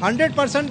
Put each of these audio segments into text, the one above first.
100%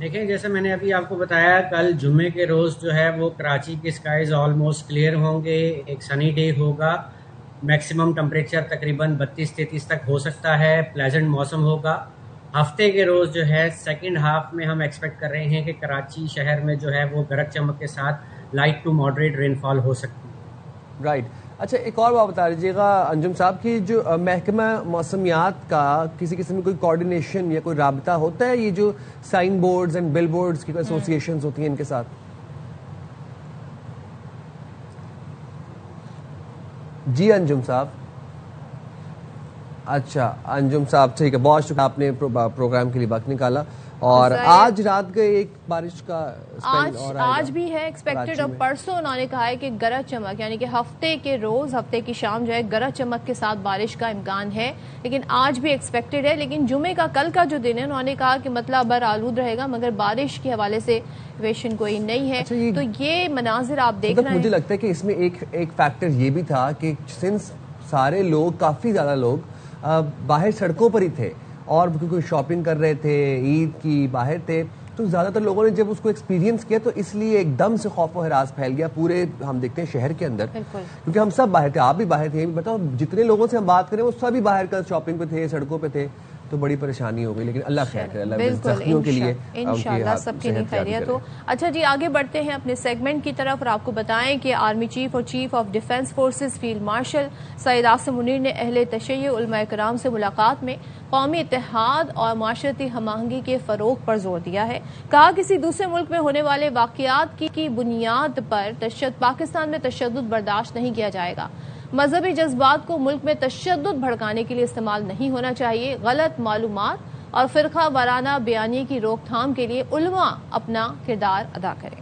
دیکھیں جیسے میں نے ابھی آپ کو بتایا کل جمعے کے روز جو ہے وہ کراچی کے اسکائز آلموسٹ کلیئر ہوں گے, ایک سنی ڈے ہوگا, میکسیمم ٹمپریچر تقریباً 32-33 تک ہو سکتا ہے, پلیزنٹ موسم ہوگا. ہفتے کے روز جو ہے سیکنڈ ہاف میں ہم ایکسپیکٹ کر رہے ہیں کہ کراچی شہر میں جو ہے وہ گرج چمک کے ساتھ لائٹ ٹو ماڈریٹ رین فال ہو سکتی ہے. رائٹ. اچھا ایک اور بات بتا دیجیے گا انجم صاحب کی جو محکمہ موسمیات کا کسی قسم میں کوئی کوارڈینیشن یا کوئی رابطہ ہوتا ہے یہ جو signboards and billboards کی ایسوسیشنز ہوتی ہیں ان کے ساتھ؟ جی انجم صاحب. اچھا انجم صاحب ٹھیک ہے, بہت شکریہ آپ نے پروگرام کے لیے وقت نکالا. اور آج رات کے ایک بارش کا آج بھی ہے ایکسپیکٹڈ, اور پرسوں انہوں نے کہا ہے کہ گرج چمک یعنی کہ ہفتے کے روز ہفتے کی شام جو ہے گرج چمک کے ساتھ بارش کا امکان ہے, لیکن آج بھی ایکسپیکٹڈ ہے. لیکن جمعے کا کل کا جو دن ہے انہوں نے کہا کہ مطلب بر آلود رہے گا, مگر بارش کے حوالے سے ویشن کوئی نہیں ہے. تو یہ مناظر آپ دیکھ رہے ہیں. مجھے لگتا ہے کہ اس میں ایک فیکٹر یہ بھی تھا کہ سنس سارے لوگ کافی زیادہ لوگ باہر سڑکوں پر ہی تھے اور کیونکہ شاپنگ کر رہے تھے, عید کی باہر تھے, تو زیادہ تر لوگوں نے جب اس کو ایکسپیرینس کیا تو اس لیے ایک دم سے خوف و ہراس پھیل گیا پورے ہم دیکھتے ہیں شہر کے اندر, کیونکہ ہم سب باہر تھے, آپ بھی باہر تھے. بتاؤ جتنے لوگوں سے ہم بات کریں وہ سبھی باہر کا شاپنگ پہ تھے, سڑکوں پہ تھے, تو بڑی پریشانی ہو گئی. لیکن اللہ خیر کرے, اللہ زخمیوں کے لیے انشاءاللہ سب کی خیریت ہو. اچھا جی آگے بڑھتے ہیں اپنے سیگمنٹ کی طرف, اور آپ کو بتائیں کہ آرمی چیف اور chief of defence forces field marshal Syed Asim Munir نے اہل تشیع علماء کرام سے ملاقات میں قومی اتحاد اور معاشرتی ہم آہنگی کے فروغ پر زور دیا ہے. کہا کسی دوسرے ملک میں ہونے والے واقعات کی بنیاد پر پاکستان میں تشدد برداشت نہیں کیا جائے گا. مذہبی جذبات کو ملک میں تشدد بھڑکانے کے لیے استعمال نہیں ہونا چاہیے. غلط معلومات اور فرقہ وارانہ بیانیے کی روک تھام کے لیے علماء اپنا کردار ادا کریں.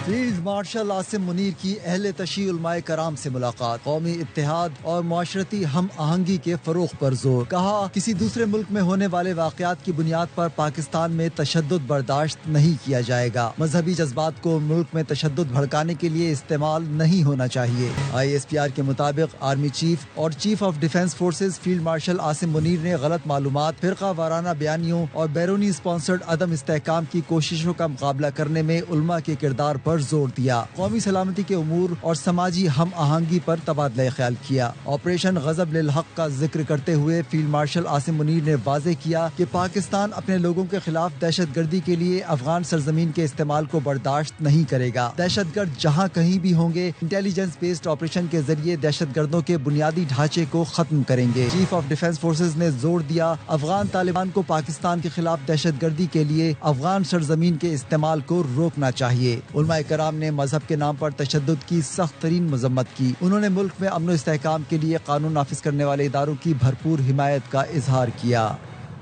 فیلڈ مارشل عاصم منیر کی اہل تشیع علماء کرام سے ملاقات, قومی اتحاد اور معاشرتی ہم آہنگی کے فروغ پر زور. کہا کسی دوسرے ملک میں ہونے والے واقعات کی بنیاد پر پاکستان میں تشدد برداشت نہیں کیا جائے گا. مذہبی جذبات کو ملک میں تشدد بھڑکانے کے لیے استعمال نہیں ہونا چاہیے. ISPR کے مطابق آرمی چیف اور chief of defence forces field martial Asim Munir نے غلط معلومات, فرقہ وارانہ بیانیوں اور بیرونی اسپانسرڈ عدم استحکام کی کوششوں کا مقابلہ کرنے میں علماء کے کردار پر زور دیا. قومی سلامتی کے امور اور سماجی ہم آہنگی پر تبادلہ خیال کیا. آپریشن غضب للحق کا ذکر کرتے ہوئے فیلڈ مارشل عاصم منیر نے واضح کیا کہ پاکستان اپنے لوگوں کے خلاف دہشت گردی کے لیے افغان سرزمین کے استعمال کو برداشت نہیں کرے گا. دہشت گرد جہاں کہیں بھی ہوں گے انٹیلیجنس بیسڈ آپریشن کے ذریعے دہشت گردوں کے بنیادی ڈھانچے کو ختم کریں گے. چیف آف ڈیفنس فورسز نے زور دیا افغان طالبان کو پاکستان کے خلاف دہشت گردی کے لیے افغان سرزمین کے استعمال کو روکنا چاہیے. علماء کرام نے مذہب کے نام پر تشدد کی سخت ترین مذمت کی. انہوں نے ملک میں امن و استحکام کے لیے قانون نافذ کرنے والے اداروں کی بھرپور حمایت کا اظہار کیا.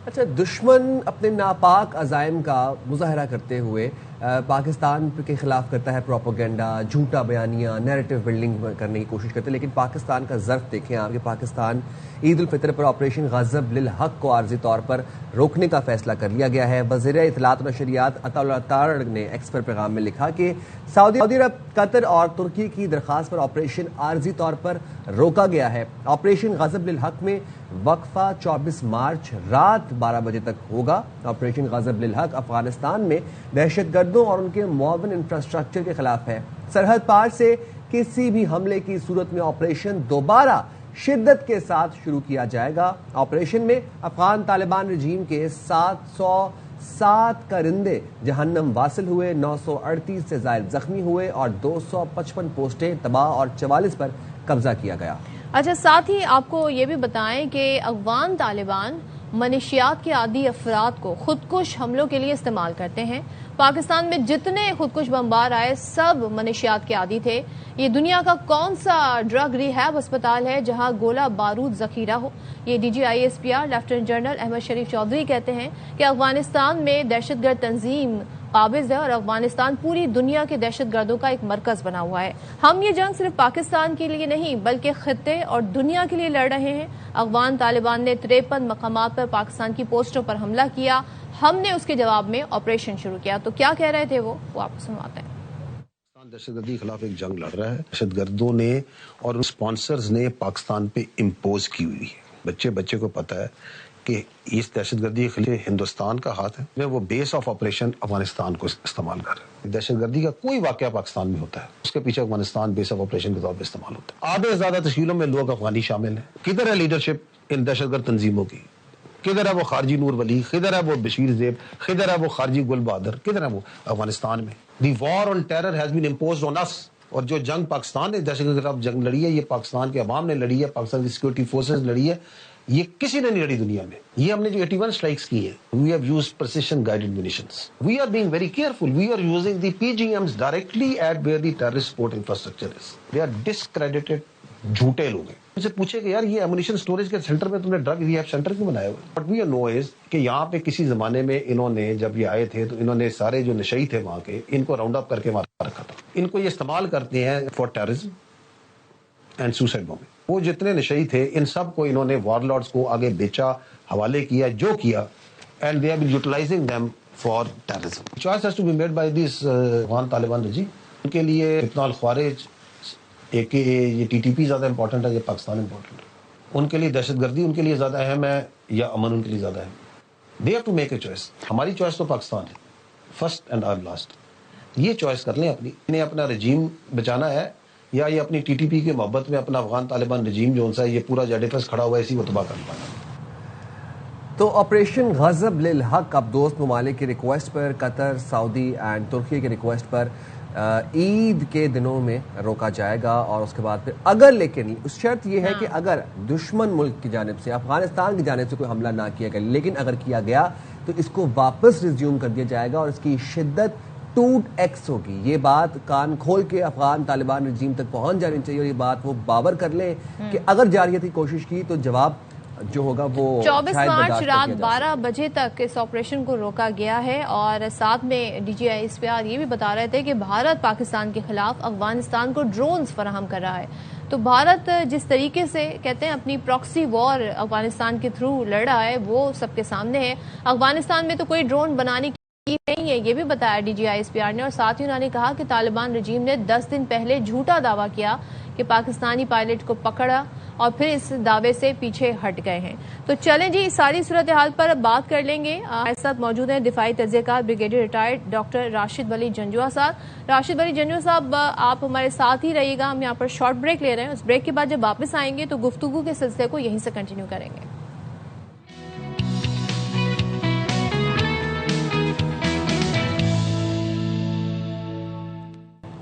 اچھا دشمن اپنے ناپاک عزائم کا مظاہرہ کرتے ہوئے پاکستان کے خلاف کرتا ہے پروپیگنڈا, جھوٹا بیانیاں, نیریٹو بلڈنگ کرنے کی کوشش کرتے ہیں. لیکن پاکستان کا ظرف دیکھیں آپ کہ پاکستان عید الفطر پر آپریشن غضب للحق کو عارضی طور پر روکنے کا فیصلہ کر لیا گیا ہے. وزیر اطلاعات و نشریات عطا اللہ تارڑ نے ایکس پر پیغام میں لکھا کہ سعودی عرب, قطر اور ترکی کی درخواست پر آپریشن عارضی طور پر روکا گیا ہے. آپریشن غضب للحق میں وقفہ 24 مارچ رات 12 بجے تک ہوگا. آپریشن غضب للحق افغانستان میں دہشت گردوں اور ان کے معاون انفراسٹرکچر کے خلاف ہے. سرحد پار سے کسی بھی حملے کی صورت میں آپریشن دوبارہ شدت کے ساتھ شروع کیا جائے گا. آپریشن میں افغان طالبان رجیم کے 707 کرندے جہنم واصل ہوئے, 938 سے زائد زخمی ہوئے اور 255 پوسٹیں تباہ اور 44 پر قبضہ کیا گیا. اچھا ساتھ ہی آپ کو یہ بھی بتائیں کہ افغان طالبان منشیات کے عادی افراد کو خودکش حملوں کے لیے استعمال کرتے ہیں. پاکستان میں جتنے خودکش بمبار آئے سب منشیات کے عادی تھے. یہ دنیا کا کون سا ڈرگ ریہیب اسپتال ہے جہاں گولہ بارود ذخیرہ ہو؟ یہ D G ISPR lieutenant general Ahmed Sharif Chaudhry کہتے ہیں کہ افغانستان میں دہشت گرد تنظیم قابض ہے اور افغانستان پوری دنیا کے دہشت گردوں کا ایک مرکز بنا ہوا ہے. ہم یہ جنگ صرف پاکستان کے لیے نہیں بلکہ خطے اور دنیا کے لیے لڑ رہے ہیں. افغان طالبان نے 53 مقامات پر پاکستان کی پوسٹوں پر حملہ کیا. ہم نے اس کے جواب میں آپریشن شروع کیا. تو کیا کہہ رہے تھے وہ آپ کو سنواتے ہیں. دہشت گردی کے خلاف ایک جنگ لڑ رہا ہے. دہشت گردوں نے اور اسپانسرز نے پاکستان پہ امپوز کی ہوئی ہے. بچے کو پتا ہے کہ اس دہشت گردی کے خلاف ہندوستان کا ہاتھ ہے، وہ بیس آف آپریشن افغانستان کو استعمال کر رہے ہیں. دہشت گردی کا کوئی واقعہ پاکستان میں ہوتا ہے اس کے پیچھے افغانستان بیس آف آپریشن کے طور پہ استعمال ہوتا ہے. آدھے سے زیادہ تشکیلوں میں لوگ افغانی شامل ہیں. کدھر ہے لیڈرشپ ان دہشت گرد تنظیموں کی؟ کدھر ہے وہ خارجی نور ولی؟ کدھر ہے وہ بشیر زیب؟ کدھر ہے وہ خارجی گل بہادر؟ کدھر ہے وہ افغانستان میں؟ The war on terror has been imposed on us. اور جو جنگ پاکستان نے دہشت گرد کے خلاف جنگ لڑی ہے، یہ پاکستان کے عوام نے لڑی ہے، پاکستان کی سیکورٹی فورسز لڑی ہے، یہ کسی نے نہیں لڑی دنیا میں. یہ ہم نے جو 81 اسٹرائکس کی ہیں، we have used precision guided munitions. We are being very careful. We are using the PGMs directly at where the terrorist support infrastructure is. They are discredited جھوٹے لوگ ہیں. ان سے پوچھے کہ یار یہ ایمونیشن سٹوریج کے سینٹر میں تم نے ڈرگ ریہیب سینٹر کیوں بنایا ہوا؟ بٹ وی نو از کہ یہاں پہ کسی زمانے میں انہوں نے جب یہ آئے تھے تو انہوں نے سارے جو نشئی تھے وہاں کے ان کو راؤنڈ اپ کر کے وہاں رکھا تھا. ان کو یہ استعمال کرتے ہیں for terrorism and suicide bombing. وہ جتنے نشئی تھے ان سب کو انہوں نے وار لارڈز کو آگے بیچا، حوالے کیا، جو کیا، and they have been utilising them for terrorism. Choice has to be made by this Afghan Taliban regime. ان کے لیے فتنہ الخوارج ایک یہ TTP زیادہ امپورٹنٹ ہے یا پاکستان امپورٹنٹ ہے؟ ان کے لیے دہشت گردی ان کے لیے زیادہ اہم ہے یا امن ان کے لیے زیادہ اہم؟ They have to make a choice. ہماری چوائس تو پاکستان ہے فرسٹ اینڈ آر لاسٹ. یہ چوائس کر لیں اپنی. انہیں اپنا رجیم بچانا ہے یا یہ اپنی TTP کی محبت میں اپنا افغان طالبان رجیم جو ان سا یہ پورا JDFS کھڑا ہوا ہے اسی کو تباہ کر پانا. تو آپریشن غضب للحق اب دوست ممالک کی request per Qatar, Saudi and ترکی کی ریکویسٹ پر عید کے دنوں میں روکا جائے گا. اور اس کے بعد پھر اگر لیکن شرط یہ ہے کہ اگر دشمن ملک کی جانب سے افغانستان کی جانب سے کوئی حملہ نہ کیا گیا، لیکن اگر کیا گیا تو اس کو واپس ریزیوم کر دیا جائے گا اور اس کی شدت 2x ہوگی. یہ بات کان کھول کے افغان طالبان رجیم تک پہنچ جانی چاہیے اور یہ بات وہ باور کر لیں کہ اگر جارحیت کی کوشش کی تو جواب جو ہوگا وہ 24 مارچ رات 12 بجے تک اس آپریشن کو روکا گیا ہے. اور ساتھ میں DGISPR یہ بھی بتا رہے تھے کہ بھارت پاکستان کے خلاف افغانستان کو ڈرونز فراہم کر رہا ہے. تو بھارت جس طریقے سے کہتے ہیں اپنی پراکسی وار افغانستان کے تھرو لڑ رہا ہے وہ سب کے سامنے ہے. افغانستان میں تو کوئی ڈرون بنانے کی نہیں ہے، یہ بھی بتایا DGISPR نے. اور ساتھ ہی انہوں نے کہا کہ طالبان رجیم نے 10 دن پہلے جھوٹا دعویٰ کیا کہ پاکستانی پائلٹ کو پکڑا اور پھر اس دعوے سے پیچھے ہٹ گئے ہیں. تو چلیں جی ساری صورتحال پر بات کر لیں گے. ہمارے ساتھ موجود ہیں دفاعی تجزیہ کار بریگیڈیئر ریٹائرڈ ڈاکٹر راشد ولی جنجوعہ صاحب. راشد ولی جنجوعہ صاحب آپ ہمارے ساتھ ہی رہیے گا. ہم یہاں پر شارٹ بریک لے رہے ہیں. اس بریک کے بعد جب واپس آئیں گے تو گفتگو کے سلسلے کو یہیں سے کنٹینیو کریں گے.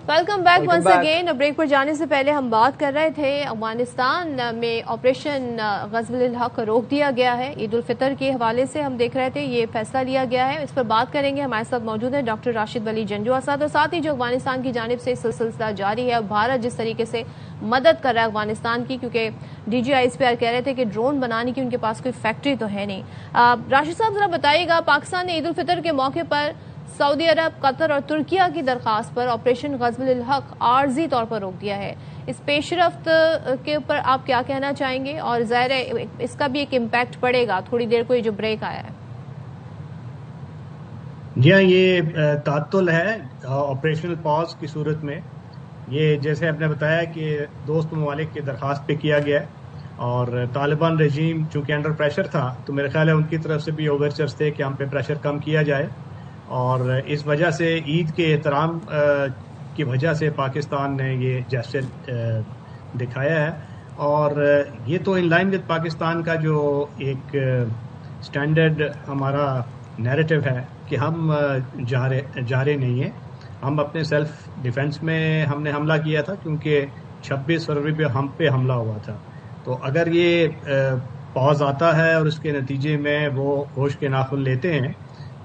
Welcome back once again. Break پر جانے سے پہلے ہم بات کر رہے تھے افغانستان میں آپریشن غزب للحق روک دیا گیا ہے. عید الفطر کے حوالے سے ہم دیکھ رہے تھے یہ فیصلہ لیا گیا ہے. اس پر بات کریں گے. ہمارے ساتھ موجود ہیں ڈاکٹر راشد ولی جنجوعہ صاحب اور ساتھ ہی جو افغانستان کی جانب سے سلسلہ جاری ہے. بھارت جس طریقے سے مدد کر رہا ہے افغانستان کی، کیونکہ DGISPR کہہ رہے تھے کہ ڈرون بنانے کی ان کے پاس کوئی فیکٹری تو ہے نہیں. راشد صاحب ذرا بتائیے گا، پاکستان نے عید الفطر کے موقع پر سعودی عرب، قطر اور ترکیہ کی درخواست پر آپریشن غزب الحق عارضی طور پر روک دیا ہے. اس پیش رفت کے اوپر آپ کیا کہنا چاہیں گے؟ اور ظاہر ہے اس کا بھی ایک امپیکٹ پڑے گا تھوڑی دیر کو یہ جو بریک آیا ہے. جی ہاں، یہ تعطل ہے آپریشنل پاز کی صورت میں. یہ جیسے آپ نے بتایا کہ دوست ممالک کی درخواست پہ کیا گیا ہے اور طالبان رجیم چونکہ انڈر پریشر تھا تو میرے خیال ہے ان کی طرف سے بھی اوورچرز تھے کہ ہم پہ پریشر کم کیا جائے. اور اس وجہ سے عید کے احترام کی وجہ سے پاکستان نے یہ جسچر دکھایا ہے. اور یہ تو ان لائن وتھ پاکستان کا جو ایک سٹینڈرڈ ہمارا نیریٹو ہے کہ ہم جارے نہیں ہیں. ہم اپنے سیلف ڈیفنس میں ہم نے حملہ کیا تھا کیونکہ 26 فروری پہ ہم پہ حملہ ہوا تھا. تو اگر یہ پاز آتا ہے اور اس کے نتیجے میں وہ ہوش کے ناخن لیتے ہیں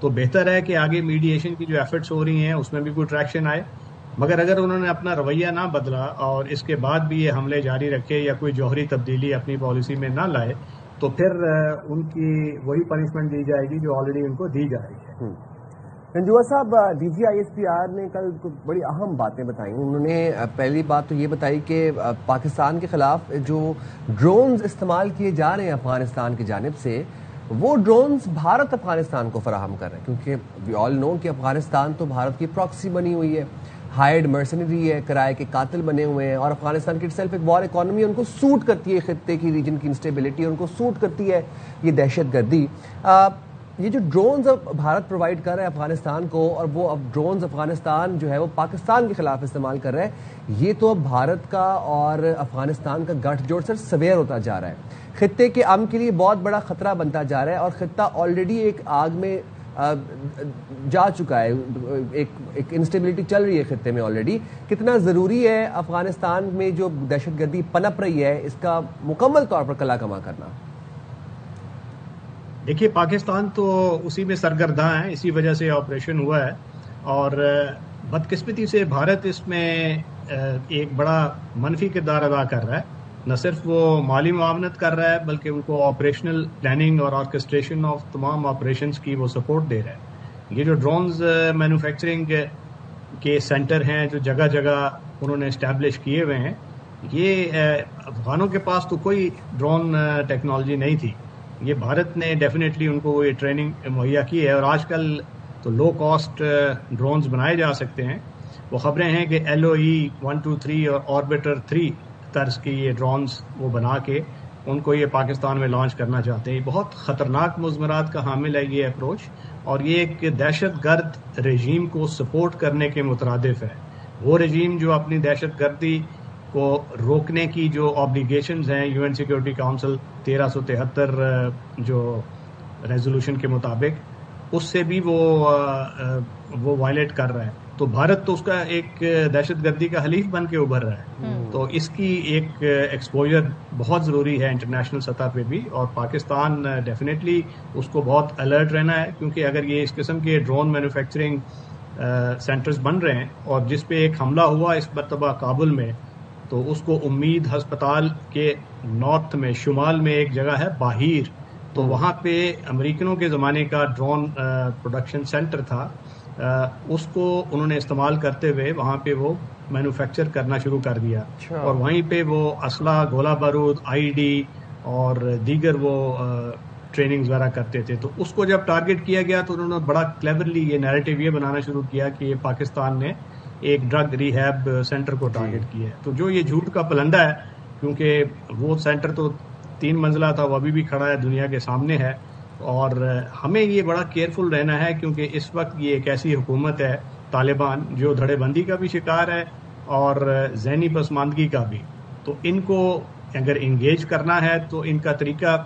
تو بہتر ہے کہ آگے میڈیشن کی جو ایفرٹس ہو رہی ہیں اس میں بھی کوئی ٹریکشن آئے. مگر اگر انہوں نے اپنا رویہ نہ بدلا اور اس کے بعد بھی یہ حملے جاری رکھے یا کوئی جوہری تبدیلی اپنی پالیسی میں نہ لائے تو پھر ان کی وہی پنشمنٹ دی جائے گی جو آلریڈی ان کو دی جا رہی ہے. جنجوعہ صاحب، DGISPR نے کل بڑی اہم باتیں بتائیں. انہوں نے پہلی بات تو یہ بتائی کہ پاکستان کے خلاف جو ڈرونز استعمال کیے جا رہے ہیں افغانستان کی جانب سے وہ ڈرونز بھارت افغانستان کو فراہم کر رہے ہیں، کیونکہ وی آل نو کہ افغانستان تو بھارت کی پراکسی بنی ہوئی ہے. ہائرڈ مرسنری ہے, کرائے کے قاتل بنے ہوئے ہیں, اور افغانستان کی سیلف ایک وار اکانومی, ان کو سوٹ کرتی ہے خطے کی ریجن کی انسٹیبلٹی, ان کو سوٹ کرتی ہے یہ دہشت گردی. یہ جو ڈرونز اب بھارت پرووائڈ کر رہا ہے افغانستان کو, اور وہ اب ڈرونز افغانستان جو ہے وہ پاکستان کے خلاف استعمال کر رہا ہے, یہ تو اب بھارت کا اور افغانستان کا گٹھ جوڑ سر سویر ہوتا جا رہا ہے. خطے کے امن کے لیے بہت بڑا خطرہ بنتا جا رہا ہے, اور خطہ آلریڈی ایک آگ میں جا چکا ہے, ایک انسٹیبلٹی چل رہی ہے خطے میں آلریڈی. کتنا ضروری ہے افغانستان میں جو دہشت گردی پنپ رہی ہے اس کا مکمل طور پر کلا کما کرنا؟ دیکھیے, پاکستان تو اسی میں سرگرداں ہے, اسی وجہ سے آپریشن ہوا ہے, اور بدقسمتی سے بھارت اس میں ایک بڑا منفی کردار ادا کر رہا ہے. نہ صرف وہ مالی معاونت کر رہا ہے بلکہ ان کو آپریشنل پلاننگ اور آرکسٹریشن آف تمام آپریشنز کی وہ سپورٹ دے رہا ہے. یہ جو ڈرونز مینوفیکچرنگ کے سینٹر ہیں جو جگہ جگہ انہوں نے اسٹیبلش کیے ہوئے ہیں, یہ افغانوں کے پاس تو کوئی ڈرون ٹیکنالوجی نہیں تھی. یہ بھارت نے ڈیفینیٹلی ان کو یہ ٹریننگ مہیا کی ہے, اور آج کل تو لو کاسٹ ڈرونز بنائے جا سکتے ہیں. وہ خبریں ہیں کہ LOE 123 اور آربیٹر 3 طرز کی یہ ڈرونز وہ بنا کے ان کو یہ پاکستان میں لانچ کرنا چاہتے ہیں. بہت خطرناک مضمرات کا حامل ہے یہ اپروچ, اور یہ ایک دہشت گرد رژیم کو سپورٹ کرنے کے مترادف ہے. وہ رژیم جو اپنی دہشت گردی کو روکنے کی جو آبلیگیشنز ہیں UN سیکیورٹی کاؤنسل 1373 جو ریزولوشن کے مطابق, اس سے بھی وہ وائلیٹ کر رہا ہے. تو بھارت تو اس کا ایک دہشت گردی کا حلیف بن کے ابھر رہا ہے. تو اس کی ایک ایکسپوجر بہت ضروری ہے انٹرنیشنل سطح پہ بھی, اور پاکستان ڈیفینیٹلی اس کو بہت الرٹ رہنا ہے, کیونکہ اگر یہ اس قسم کے ڈرون مینوفیکچرنگ سینٹرز بن رہے ہیں, اور جس پہ ایک حملہ ہوا اس مرتبہ کابل میں, تو اس کو امید ہسپتال کے نارتھ میں شمال میں ایک جگہ ہے باہیر, تو وہاں پہ امریکنوں کے زمانے کا ڈرون پروڈکشن سینٹر تھا, اس کو انہوں نے استعمال کرتے ہوئے وہاں پہ وہ مینوفیکچر کرنا شروع کر دیا, اور وہیں پہ وہ اسلحہ, گولہ بارود, IED اور دیگر وہ ٹریننگز وغیرہ کرتے تھے. تو اس کو جب ٹارگٹ کیا گیا تو انہوں نے بڑا کلیورلی یہ نیریٹو یہ بنانا شروع کیا کہ یہ پاکستان نے ایک ڈرگ ریہیب سینٹر کو ٹارگٹ کیا ہے. تو جو یہ جھوٹ کا پلندہ ہے, کیونکہ وہ سینٹر تو 3 منزلہ تھا, وہ ابھی بھی کھڑا ہے, دنیا کے سامنے ہے, اور ہمیں یہ بڑا کیئرفل رہنا ہے, کیونکہ اس وقت یہ ایک ایسی حکومت ہے طالبان جو دھڑے بندی کا بھی شکار ہے اور ذہنی پسماندگی کا بھی. تو ان کو اگر انگیج کرنا ہے تو ان کا طریقہ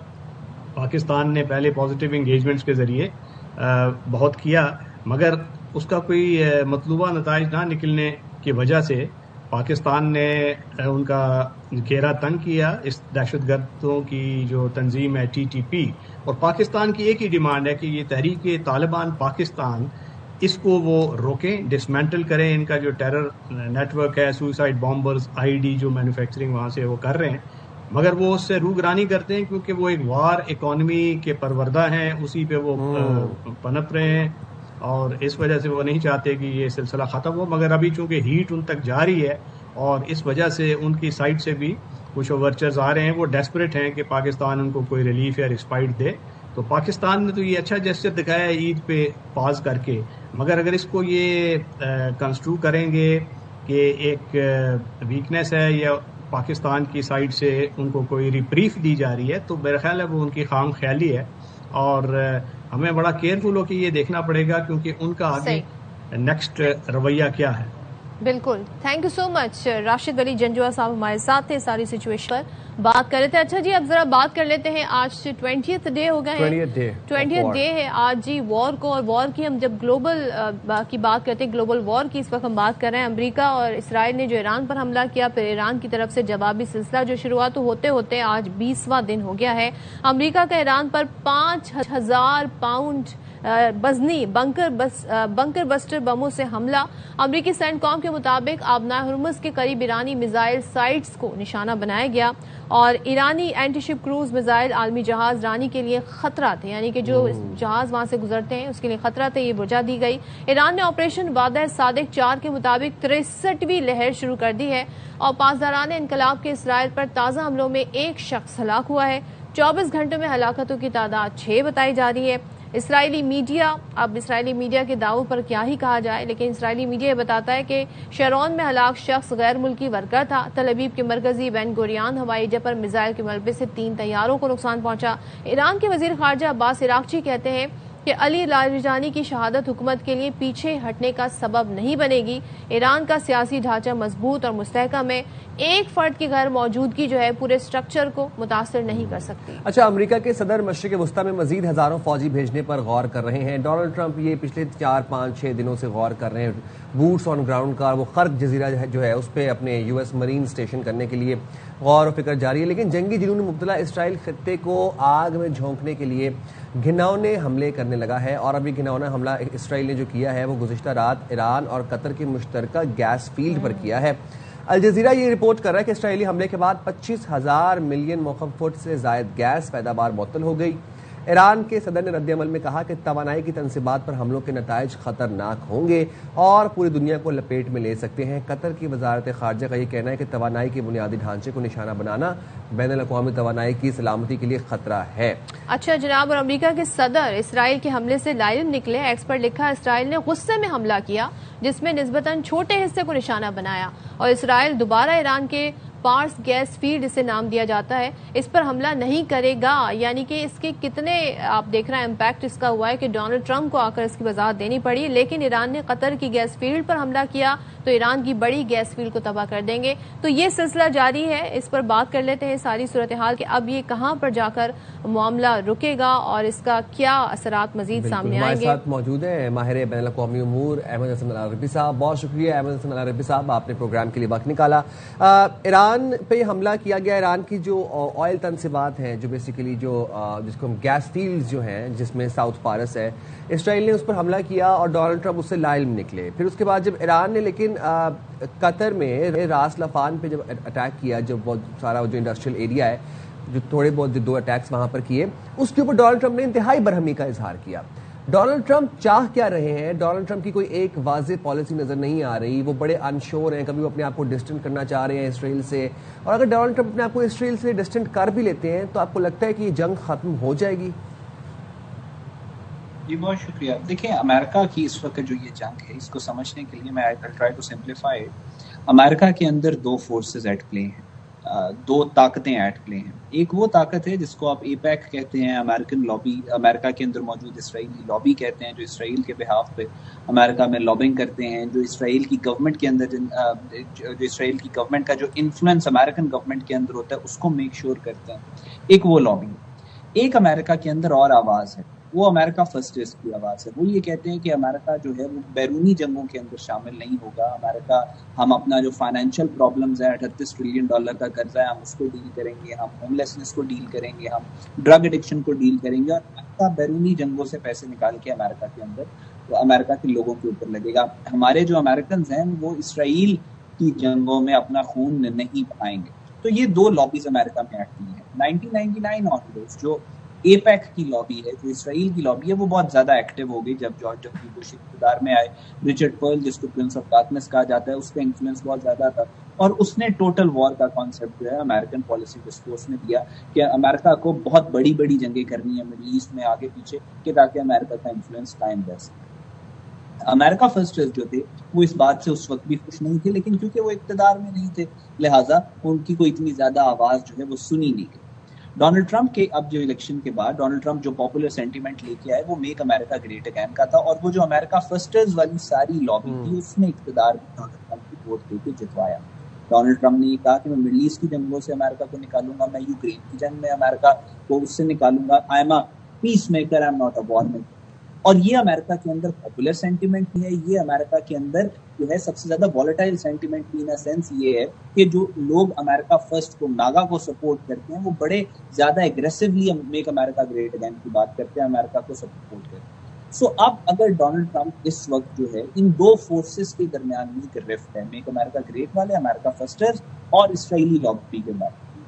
پاکستان نے پہلے پازیٹیو انگیجمنٹس کے ذریعے بہت کیا, مگر اس کا کوئی مطلوبہ نتائج نہ نکلنے کی وجہ سے پاکستان نے ان کا گھیرا تنگ کیا. اس دہشت گردوں کی جو تنظیم ہے TTP, اور پاکستان کی ایک ہی ڈیمانڈ ہے کہ یہ تحریک طالبان پاکستان اس کو وہ روکیں, ڈسمینٹل کریں. ان کا جو ٹیرر نیٹ ورک ہے, سوئسائڈ بامبرز, IED جو مینوفیکچرنگ وہاں سے وہ کر رہے ہیں, مگر وہ اس سے روگرانی کرتے ہیں کیونکہ وہ ایک وار اکانومی کے پروردہ ہیں, اسی پہ وہ پنپ رہے ہیں, اور اس وجہ سے وہ نہیں چاہتے کہ یہ سلسلہ ختم ہو. مگر ابھی چونکہ ہیٹ ان تک جاری ہے, اور اس وجہ سے ان کی سائڈ سے بھی کچھ اوورچرز آ رہے ہیں, وہ ڈیسپریٹ ہیں کہ پاکستان ان کو کوئی ریلیف یا رسپائٹ دے. تو پاکستان نے تو یہ اچھا جیسچر دکھایا ہے عید پہ پاز کر کے, مگر اگر اس کو یہ کنسٹرو کریں گے کہ ایک ویکنیس ہے یا پاکستان کی سائڈ سے ان کو کوئی ریپریف دی جا رہی ہے, تو میرا خیال ہے وہ ان کی خام خیالی ہے, اور ہمیں بڑا کیئرفل ہو کے یہ دیکھنا پڑے گا کیونکہ ان کا آگے نیکسٹ رویہ کیا ہے. بالکل, تھینک یو سو مچ. راشد ولی جنجوعہ صاحب ہمارے ساتھ تھے, ساری سچویشن پر بات کر رہے تھے. اچھا جی, اب ذرا بات کر لیتے ہیں, آج 20th ڈے ہو گئے ہیں, 20th ڈے ہے آج جی وار کو. اور وار کی ہم جب گلوبل کی بات کرتے ہیں, گلوبل وار کی اس وقت ہم بات کر رہے ہیں. امریکہ اور اسرائیل نے جو ایران پر حملہ کیا, پھر ایران کی طرف سے جوابی سلسلہ جو شروعات ہوتے ہوتے آج 20واں دن ہو گیا ہے. امریکہ کا ایران پر 5000 پاؤنڈ بزنی بنکر بسٹر بموں سے حملہ. امریکی سینٹ کام کے مطابق آبنائے ہرمز کے قریب ایرانی میزائل سائٹس کو نشانہ بنایا گیا, اور ایرانی اینٹی شپ کروز میزائل عالمی جہاز رانی کے لیے خطرہ تھے, یعنی کہ جو جہاز وہاں سے گزرتے ہیں اس کے لیے خطرہ تھے, یہ بجھا دی گئی. ایران نے آپریشن وعدہ صادق 4 کے مطابق 63ویں لہر شروع کر دی ہے, اور پاسداران انقلاب کے اسرائیل پر تازہ حملوں میں 1 شخص ہلاک ہوا ہے. 24 گھنٹوں میں ہلاکتوں کی تعداد 6 بتائی جا رہی ہے. اسرائیلی میڈیا کے دعووں پر کیا ہی کہا جائے، لیکن اسرائیلی میڈیا یہ بتاتا ہے کہ شارون میں ہلاک شخص غیر ملکی ورکر تھا۔ تل ابیب کے مرکزی بین گوریان ہوائی اڈے پر میزائل کے ملبے سے 3 طیاروں کو نقصان پہنچا۔ ایران کے وزیر خارجہ عباس عراقچی کہتے ہیں کہ علی لاریجانی کی شہادت حکومت کے لیے پیچھے ہٹنے کا سبب نہیں بنے گی۔ ایران کا سیاسی ڈھانچہ مضبوط اور مستحکم ہے، ایک فرد کی غیر موجودگی جو ہے پورے سٹرکچر کو متاثر نہیں کر سکتی۔ اچھا، امریکہ کے صدر مشرق وسطی میں مزید ہزاروں فوجی بھیجنے پر غور کر رہے ہیں۔ ڈونلڈ ٹرمپ یہ پچھلے 4-5-6 دنوں سے غور کر رہے ہیں، بوٹس آن گراؤنڈ کا وہ خرق جزیرہ جو ہے اس پہ اپنے یو ایس مرین اسٹیشن کرنے کے لیے غور و فکر جاری ہے، لیکن جنگی جنون میں مبتلا اسرائیل خطے کو آگ میں جھونکنے کے لیے گھناؤنے حملے کرنے لگا ہے، اور ابھی گھناؤنا حملہ اسرائیل نے جو کیا ہے وہ گزشتہ رات ایران اور قطر کے مشترکہ گیس فیلڈ پر کیا ہے۔ الجزیرہ یہ رپورٹ کر رہا ہے کہ اسرائیلی حملے کے بعد 25,000 ملین مکعب فٹ سے زائد گیس پیداوار معطل ہو گئی۔ ایران کے صدر نے رد عمل میں کہا کہ توانائی کی تنصیبات پر حملوں کے نتائج خطرناک ہوں گے اور پوری دنیا کو لپیٹ میں لے سکتے ہیں۔ قطر کی وزارت خارجہ کا یہ کہنا ہے کہ توانائی کے بنیادی ڈھانچے کو نشانہ بنانا بین الاقوامی توانائی کی سلامتی کے لیے خطرہ ہے۔ اچھا جناب، اور امریکہ کے صدر اسرائیل کے حملے سے لائل نکلے۔ ایکس پر لکھا اسرائیل نے غصے میں حملہ کیا جس میں نسبتاً چھوٹے حصے کو نشانہ بنایا، اور اسرائیل دوبارہ ایران کے پارس گیس فیلڈ اسے نام دیا جاتا ہے اس پر حملہ نہیں کرے گا۔ یعنی کہ اس کے کتنے آپ دیکھ رہے ہیں امپیکٹ اس کا ہوا ہے کہ ڈونلڈ ٹرمپ کو آ کر اس کی وضاحت دینی پڑی، لیکن ایران نے قطر کی گیس فیلڈ پر حملہ کیا تو ایران کی بڑی گیس فیلڈ کو تباہ کر دیں گے۔ تو یہ سلسلہ جاری ہے، اس پر بات کر لیتے ہیں ساری صورتحال کہ اب یہ کہاں پر جا کر معاملہ رکے گا اور اس کا کیا اثرات مزید سامنے آئیں گے۔ ہمارے ساتھ موجود ہیں ماہر بین الاقوامی امور احمد حسن العربی صاحب۔ بہت شکریہ احمد حسن العربی صاحب، آپ نے پروگرام کے لیے وقت نکالا۔ ایران پہ حملہ کیا گیا، ایران کی جو آئل تنصیبات ہیں جو بیسیکلی جس کو ہم گیس فیلڈز جو ہیں جس میں ساؤتھ پارس ہے، اسرائیل نے اس پر حملہ کیا اور ڈونلڈ ٹرمپ اس سے لائل نکلے۔ پھر اس کے بعد جب ایران نے لیکن قطر میں راس لفان پہ جب اٹیک کیا، جو بہت سارا جو انڈسٹریل ایریا ہے، جو تھوڑے بہت 2 اٹیکس وہاں پر کیے، اس کے اوپر ڈونلڈ ٹرمپ نے انتہائی برہمی کا اظہار کیا۔ ڈونلڈ ٹرمپ چاہ کیا رہے ہیں؟ ڈونلڈ ٹرمپ کی کوئی ایک واضح پالیسی نظر نہیں آ رہی، وہ بڑے انشور ہیں، کبھی وہ اپنے آپ کو ڈسٹنٹ کرنا چاہ رہے ہیں اسرائیل سے، اور اگر ڈونلڈ ٹرمپ اپنے آپ کو اسرائیل سے ڈسٹنٹ کر بھی لیتے ہیں تو آپ کو لگتا ہے کہ یہ جنگ ختم ہو جائے گی؟ جی بہت شکریہ۔ دیکھیں، امریکہ کی اس وقت جو یہ جنگ ہے اس کو سمجھنے کے لیے میں ٹرائی ٹو سمپلیفائی۔ امریکہ کے اندر 2 فورسز ایٹ پلے ہیں، 2 طاقتیں ایٹ پلے ہیں۔ ایک وہ طاقت ہے جس کو آپ اے پیک کہتے ہیں، امریکن لابی، امریکہ کے اندر موجود اسرائیلی لابی کہتے ہیں، جو اسرائیل کے بہاف پہ امریکہ میں لابنگ کرتے ہیں، جو اسرائیل کی گورنمنٹ کے اندر جو اسرائیل کی گورنمنٹ کا جو انفلوئنس امریکن گورنمنٹ کے اندر ہوتا ہے اس کو میک شور کرتے ہیں۔ ایک وہ لابی۔ ایک امریکہ کے اندر اور آواز ہے، وہ امریکہ فرسٹرز کی آواز ہے۔ وہ یہ کہتے ہیں کہ امریکہ جو ہے وہ بیرونی جنگوں کے اندر شامل نہیں ہوگا۔ امریکہ، ہم اپنا جو فائنینشیل پرابلمز ہے، $38 ٹریلین کا قرضہ ہے، ہم اس کو ڈیل کریں گے، ہم ہوم لیسنس کو ڈیل کریں گے، ہم ڈرگ ایڈکشن کو ڈیل کریں گے، اور امریکہ بیرونی جنگوں سے پیسے نکال کے امریکہ کے اندر تو امریکہ کے لوگوں کے اوپر لگے گا۔ ہمارے جو امریکنز ہیں وہ اسرائیل کی جنگوں میں اپنا خون نہیں بہائیں گے۔ تو یہ 2 لابیز امریکہ میں آتی ہیں۔ 1999 آنورڈز جو اے پیک کی لابی ہے، جو اسرائیل کی لابی ہے، وہ بہت زیادہ ایکٹیو ہو گئی جب جارج ڈبلیو بش اقتدار میں آئے۔ رچرڈ پرل، جس کو پرنس آف ڈارکنس کہا جاتا ہے، اس کا انفلوئنس بہت زیادہ تھا، اور اس نے ٹوٹل وار کا کانسیپٹ جو ہے امریکن پالیسی ڈسکورس میں دیا کہ امریکہ کو بہت بڑی بڑی جنگیں کرنی ہیں مڈل ایسٹ میں آگے پیچھے، کہ تاکہ امریکہ کا انفلوئنس قائم رہ سکے۔ امریکہ فرسٹرز جو تھے وہ اس بات سے اس وقت بھی خوش نہیں تھے، لیکن کیونکہ وہ اقتدار میں نہیں تھے لہٰذا ان کی کوئی اتنی زیادہ آواز جو ہے وہ سنی نہیں گئی۔ ڈونلڈ ٹرمپ کے اب جو الیکشن کے بعد ڈونلڈ ٹرمپ جو پاپولر سینٹیمنٹ لے کے آئے وہ میک امریکہ گریٹ اگین کا تھا، اور وہ جو امریکہ فرسٹرز والی ساری لابی تھی اس نے اقتدار میں ڈونلڈ ٹرمپ کی ووٹ دے کے جتوایا۔ ڈونلڈ ٹرمپ نے یہ کہا کہ میں مڈل ایسٹ کی جنگوں سے امریکہ کو نکالوں گا، میں یوکرین کی جنگ میں امریکہ کو اس سے نکالوں گا، I am a peace maker, I am not a war maker. اور یہ امریکہ کے اندر پاپولر سینٹیمنٹ بھی ہے، یہ امریکہ کے اندر جو ہے سب سے زیادہ ولیٹائل سینٹیمنٹ بھی ان سینس یہ ہے کہ جو لوگ امریکہ فرسٹ کو، ناگا کو سپورٹ کرتے ہیں، وہ بڑے زیادہ ایگریسولی میک امریکہ گریٹ اگین کی بات کرتے ہیں، امریکہ کو سپورٹ کرتے ہیں۔ سو اب اگر ڈونلڈ ٹرمپ اس وقت جو ہے ان 2 فورسز کے درمیان ایک رفٹ ہے، میک امریکہ گریٹ والے امریکہ فرسٹرز اور اسرائیلی لابی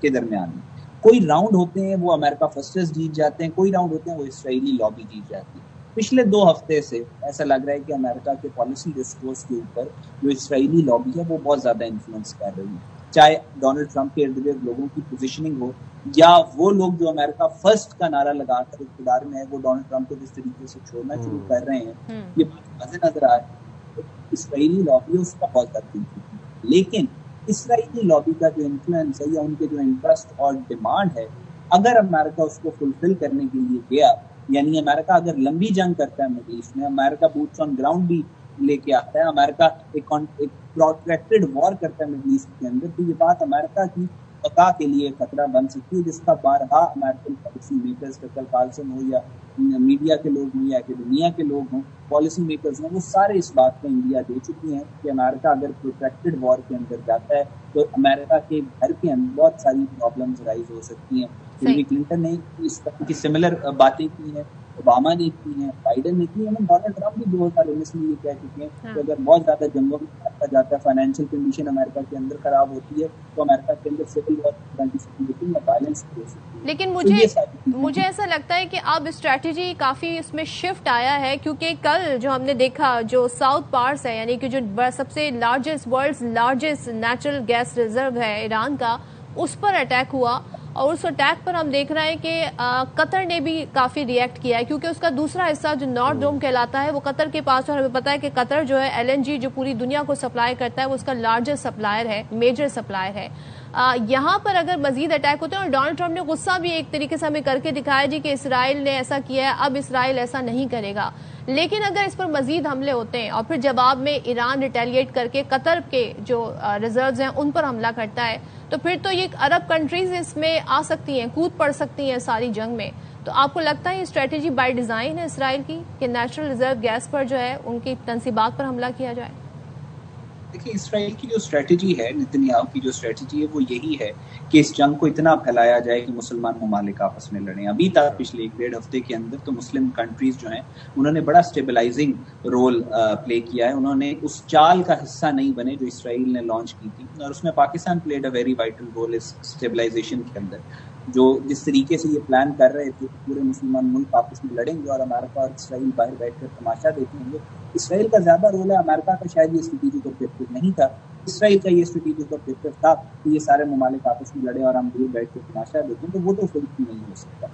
کے درمیان میں، کوئی راؤنڈ ہوتے ہیں وہ امریکہ فرسٹرز جیت جاتے ہیں، کوئی راؤنڈ ہوتے ہیں وہ اسرائیلی لابی جیت جاتی ہے۔ پچھلے 2 ہفتے سے ایسا لگ رہا ہے کہ امریکہ کے پالیسی ڈسکورس کے اوپر جو اسرائیلی لابی ہے وہ بہت زیادہ انفلوئنس کر رہی ہے۔ چاہے ڈونلڈ ٹرمپ کے ارد گرد لوگوں کی پوزیشننگ ہو یا وہ لوگ جو امریکہ فرسٹ کا نعرہ لگا کر اقتدار میں ہے وہ ڈونلڈ ٹرمپ کو جس طریقے سے چھوڑنا شروع کر رہے ہیں، یہ بات واضح نظر آ رہی ہے اسرائیلی لابی اس کا بہت زیادہ ہے. لیکن اسرائیلی لابی کا جو انفلوئنس ہے یا ان کے جو انٹرسٹ اور ڈیمانڈ ہے، اگر امریکہ اس کو فلفل کرنے کے لیے گیا، یعنی امریکہ اگر لمبی جنگ کرتا ہے مڈل ایسٹ میں، امریکہ بوٹس آن گراؤنڈ بھی لے کے آتا ہے، امریکہ ایک پروٹریکٹڈ وار کرتا ہے مڈل ایسٹ کے اندر، تو یہ بات امریکہ کی بقا کے لیے خطرہ بن سکتی ہے، جس کا بارہا امریکن پالیسی میکرز ٹکر کارلسن ہو یا میڈیا کے لوگ ہوں یا اکیڈمیا کے لوگ ہوں، پالیسی میکرز ہوں، وہ سارے اس بات کا انڈیا دے چکی ہیں کہ امریکہ اگر پروٹریکٹڈ وار کے اندر جاتا ہے تو امریکہ کے گھر کے اندر بہت ساری پرابلمز رائز ہو سکتی ہیں. ہلری کلنٹن نے اس طرح کی سملر باتیں کی ہیں، اوباما نے کی ہیں، بائیڈن نے کی ہیں، ڈونلڈ ٹرمپ بھی 2019 میں یہ کہہ چکے ہیں کہ اگر بہت زیادہ جنگوں میں رکھا جاتا ہے، فائنینشیل کنڈیشن امریکہ کے اندر خراب ہوتی ہے، تو امریکہ کے اندر سول وار یا وائلنس ہو سکتی ہے. لیکن مجھے ایسا لگتا ہے کہ اب اسٹریٹجی کافی اس میں شفٹ آیا ہے، کیونکہ کل جو ہم نے دیکھا جو ساؤتھ پارس ہے، یعنی کہ جو سب سے largest world's largest natural gas reserve ہے ایران کا، اس پر اٹیک ہوا، اور اس اٹیک پر ہم دیکھ رہے ہیں کہ قطر نے بھی کافی ری ایکٹ کیا ہے، کیونکہ اس کا دوسرا حصہ جو نارتھ ڈوم کہلاتا ہے وہ قطر کے پاس، اور ہمیں پتا ہے کہ قطر جو ہے LNG جو پوری دنیا کو سپلائی کرتا ہے وہ اس کا لارجسٹ سپلائر ہے، میجر سپلائر ہے. یہاں پر اگر مزید اٹیک ہوتے ہیں، اور ڈونلڈ ٹرمپ نے غصہ بھی ایک طریقے سے ہمیں کر کے دکھایا جی کہ اسرائیل نے ایسا کیا ہے، اب اسرائیل ایسا نہیں کرے گا، لیکن اگر اس پر مزید حملے ہوتے ہیں اور پھر جواب میں ایران ریٹیلیٹ کر کے قطر کے جو ریزروز ہیں ان پر حملہ کرتا ہے، تو پھر تو یہ عرب کنٹریز اس میں آ سکتی ہیں، کود پڑ سکتی ہیں ساری جنگ میں. تو آپ کو لگتا ہے یہ اسٹریٹجی بائی ڈیزائن ہے اسرائیل کی کہ نیچرل ریزرو گیس پر جو ہے ان کی تنصیبات پر حملہ کیا جائے؟ دیکھیں، اسرائیل کی جو اسٹریٹجی ہے، نتنیاہو کی جو اسٹریٹجی ہے وہ یہی ہے کہ اس جنگ کو اتنا پھیلایا جائے کہ مسلمان ممالک آپس میں لڑیں. ابھی تک پچھلے 1.5 ہفتے کے اندر تو مسلم کنٹریز جو ہیں انہوں نے بڑا اسٹیبلائزنگ رول پلے کیا ہے، انہوں نے اس چال کا حصہ نہیں بنے جو اسرائیل نے لانچ کی تھی، اور اس میں Pakistan played a very vital role اس اسٹیبلائزیشن کے اندر. جو جس طریقے سے یہ پلان کر رہے تھے پورے مسلمان ملک آپس میں لڑیں گے اور امریکہ اور اسرائیل باہر بیٹھ کر تماشا دیکھیں گے. اسرائیل کا زیادہ رول ہے، امریکہ کا شاید یہ اسٹریٹجک آبجیکٹو نہیں تھا. اسرائیل کا یہ اسٹریٹجک آبجیکٹو تھا کہ یہ سارے ممالک آپس میں لڑے اور ہم دور بیٹھ کر تماشا دیکھیں، تو وہ تو فلک نہیں ہو سکتا.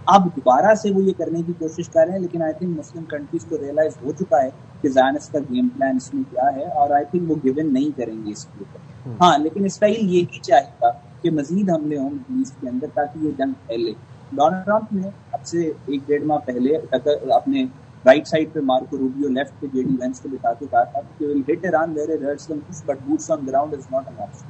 اب دوبارہ سے وہ یہ کرنے کی کوشش کر رہے ہیں، لیکن آئی تھنک مسلم کنٹریز کو ریئلائز ہو چکا ہے کہ زائنسٹ کا گیم پلان اس میں کیا ہے، اور آئی تھنک وہ گیون نہیں کریں گے اس کے اوپر. ہاں، لیکن اسرائیل یہ ہی چاہے گا کہ مزید حملے ہوں مڈل ایسٹ کے اندر تاکہ یہ جنگ پھیلے. ڈونلڈ ٹرمپ نے اب سے 1.5 ماہ پہلے اپنے رائٹ سائڈ پہ مارکو روبیو، لیفٹ پہ JD وینس کو بتا کے کہا تھا کہ will hit Iran where it hurts them but boots on ground is not an option.